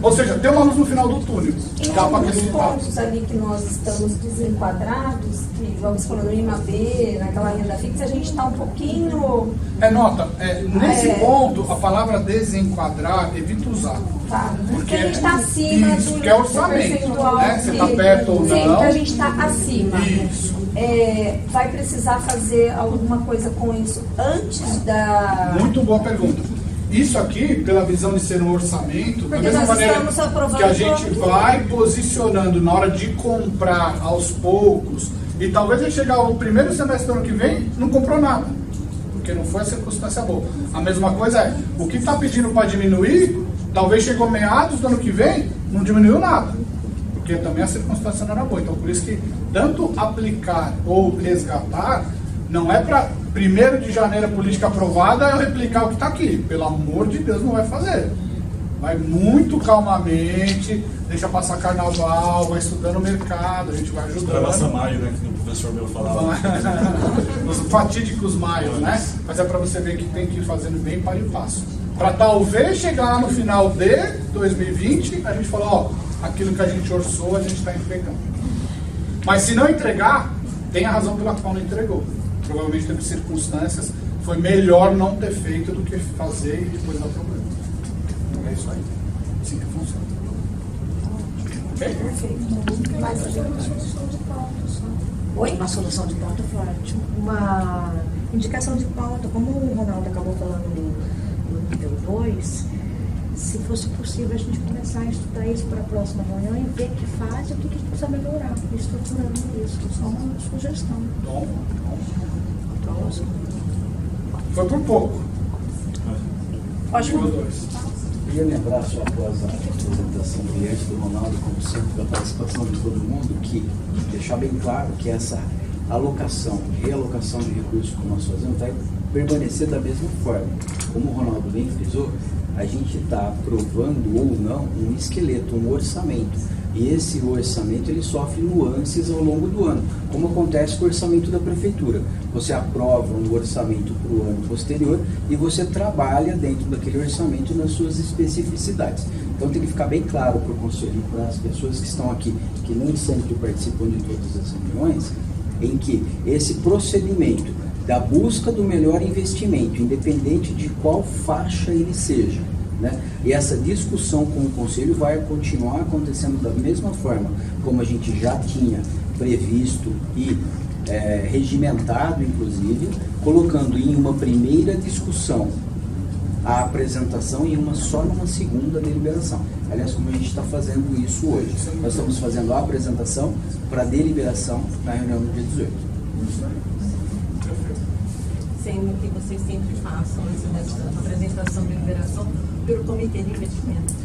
Ou seja, tem uma luz no final do túnel. Em Dá para alguns acrescentar. pontos ali que nós estamos desenquadrados, que vamos falando no IMAB, naquela renda fixa, a gente está um pouquinho... Nota, nesse ponto, a palavra desenquadrar, evita usar. Tá, porque a gente está acima Isso, do que é orçamento, percentual né? Você que- está perto ou Sim, não. que a gente está acima. Isso. Vai precisar fazer alguma coisa com isso antes da... Muito boa pergunta. Isso aqui, pela visão de ser um orçamento, da Porque mesma nós maneira estamos aprovando que a gente todo. vai posicionando na hora de comprar aos poucos, e talvez ele chegar ao primeiro semestre do ano que vem, não comprou nada, porque não foi a circunstância boa. A mesma coisa é, o que está pedindo para diminuir, talvez chegou meados do ano que vem, não diminuiu nada, porque também a circunstância não era boa. Então, por isso que tanto aplicar ou resgatar, não é para 1º de janeiro a política aprovada eu replicar o que está aqui. Pelo amor de Deus, não vai fazer. Vai muito calmamente, deixa passar carnaval, vai estudando o mercado, a gente vai Gravação ajudando. maio, né? Que o professor meu falava. Os fatídicos maios, né? Mas é para você ver que tem que ir fazendo bem para e passo. Para talvez chegar no final de 2020, a gente falar, aquilo que a gente orçou, a gente está entregando. Mas se não entregar, tem a razão pela qual não entregou. Provavelmente teve circunstâncias, foi melhor não ter feito do que fazer e depois dar problema. Então é isso aí. Assim que funciona. Ok? Oi? Uma solução de pauta forte. Uma indicação de pauta, como o Ronaldo acabou falando no nível 2, se fosse possível a gente começar a estudar isso para a próxima reunião e ver que faz e o que precisa melhorar, estruturando isso. Só uma sugestão. Bom. Foi por pouco. Ótimo. Dois. Queria lembrar, só após a apresentação brilhante do Ronaldo, como sempre, da participação de todo mundo, que deixar bem claro que essa alocação, realocação de recursos que nós fazemos vai permanecer da mesma forma. Como o Ronaldo bem frisou, a gente está aprovando ou não um esqueleto, um orçamento. E esse orçamento ele sofre nuances ao longo do ano, como acontece com o orçamento da prefeitura. Você aprova um orçamento para o ano posterior e você trabalha dentro daquele orçamento nas suas especificidades. Então tem que ficar bem claro para o conselho e para as pessoas que estão aqui, que nem sempre participam de todas as reuniões, em que esse procedimento da busca do melhor investimento, independente de qual faixa ele seja, né? E essa discussão com o Conselho vai continuar acontecendo da mesma forma como a gente já tinha previsto e regimentado, inclusive, colocando em uma primeira discussão a apresentação e numa segunda deliberação. Aliás, como a gente está fazendo isso hoje. Nós estamos fazendo a apresentação para a deliberação na reunião do dia 18. Sendo que vocês sempre façam essa apresentação de liberação pelo Comitê de Investimento.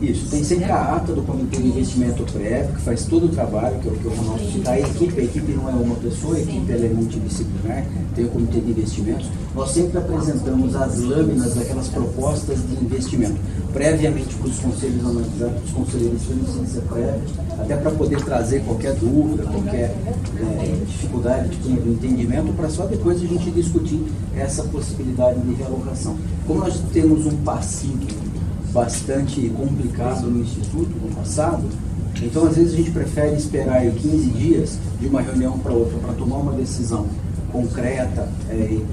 Isso, tem sempre a ata do Comitê de Investimento prévio, que faz todo o trabalho, que é o que o Ronaldo cita. A equipe não é uma pessoa, a equipe ela é multidisciplinar, tem o Comitê de Investimentos. Nós sempre apresentamos as lâminas daquelas propostas de investimento, previamente para os conselhos analisados, para os conselheiros de licença prévia, até para poder trazer qualquer dúvida, qualquer dificuldade de entendimento, para só depois a gente discutir essa possibilidade de realocação. Como nós temos um passivo bastante complicado no Instituto no passado, então às vezes a gente prefere esperar aí 15 dias de uma reunião para outra para tomar uma decisão concreta,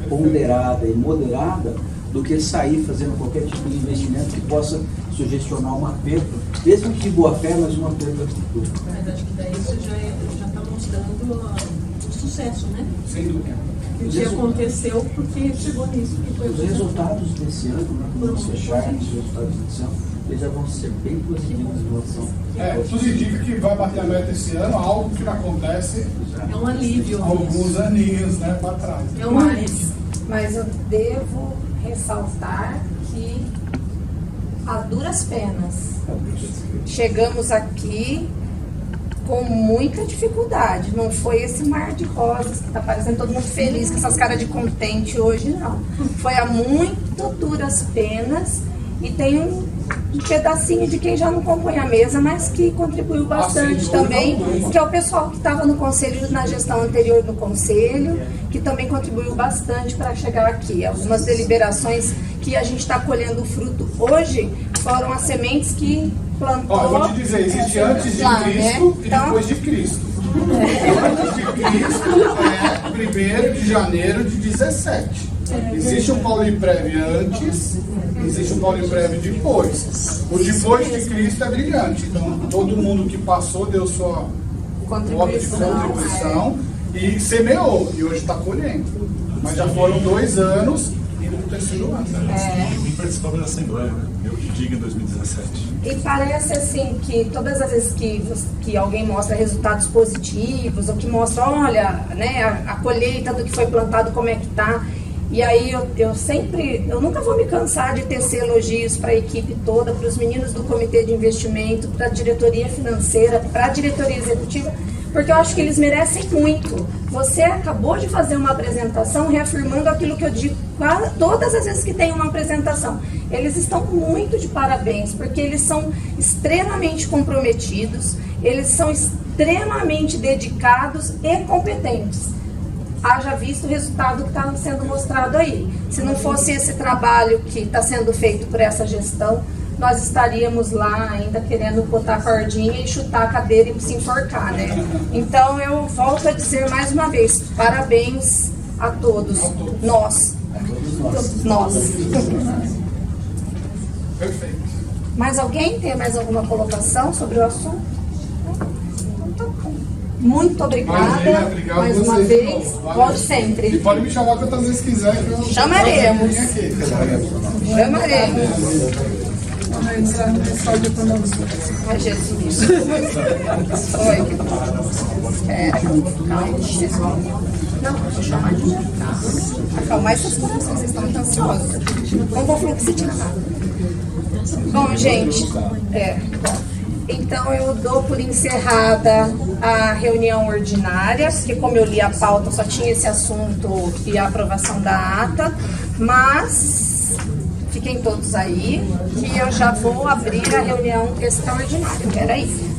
ponderada e moderada, do que sair fazendo qualquer tipo de investimento que possa sugestionar uma perda, mesmo que de boa fé, mas uma perda futura. Mas acho que daí isso já está mostrando o sucesso, né? Sem dúvida. O que aconteceu porque chegou nisso. Que foi Os resultados desse ano, né, quando nós fecharmos os resultados desse ano, eles já vão ser bem positivos em relação. Tudo indica que vai bater a meta esse ano, algo que não acontece É um alívio. há alguns aninhos, né, para trás. É um alívio. Mas eu devo ressaltar que, a duras penas, chegamos aqui com muita dificuldade. Não foi esse mar de rosas que tá parecendo todo mundo feliz com essas caras de contente hoje, não. Foi a muito duras penas e tem um pedacinho de quem já não compõe a mesa, mas que contribuiu bastante também, que é o pessoal que estava no conselho, na gestão anterior do conselho, que também contribuiu bastante para chegar aqui. Algumas deliberações que a gente está colhendo o fruto hoje foram as sementes que plantou. Ó, eu vou te dizer, existe antes de lá, Cristo né? e depois de Cristo. Antes de Cristo é 1º de janeiro de 17. Existe um Paulo Impreve antes, existe um Paulo Impreve depois. O depois de Cristo é brilhante. Então, todo mundo que passou deu sua voto de contribuição e semeou. E hoje está colhendo. Mas já foram 2 anos indo para o 3º ano. Eu participava da Assembleia, né? Eu que digo em 2017. E parece assim que todas as vezes que alguém mostra resultados positivos, ou que mostra, olha, né, a colheita do que foi plantado, como é que tá. E aí eu nunca vou me cansar de tecer elogios para a equipe toda, para os meninos do Comitê de Investimento, para a diretoria financeira, para a diretoria executiva, porque eu acho que eles merecem muito. Você acabou de fazer uma apresentação reafirmando aquilo que eu digo todas as vezes que tem uma apresentação. Eles estão muito de parabéns, porque eles são extremamente comprometidos, eles são extremamente dedicados e competentes. Haja visto o resultado que está sendo mostrado aí. Se não fosse esse trabalho que está sendo feito por essa gestão, nós estaríamos lá ainda querendo botar a cordinha e chutar a cadeira e se enforcar, né? Então eu volto a dizer mais uma vez, parabéns a todos, nós. Perfeito. Mais alguém tem mais alguma colocação sobre o assunto? Muito obrigada, Imagina, obrigado mais uma vocês, vez, irmão. Valeu. volte sempre. E pode me chamar quantas vezes quiser. Que eu Chamaremos. eu vim aqui. Chamaremos. Ai, Jesus. Oi. Espera. Calma. Não, deixa eu chamar de novo. Acalmar esses corações, vocês estão muito ansiosos. Não vou fluxidinar. Bom, gente, então eu dou por encerrada a reunião ordinária, porque como eu li a pauta só tinha esse assunto e a aprovação da ata, mas fiquem todos aí que eu já vou abrir a reunião extraordinária. Peraí.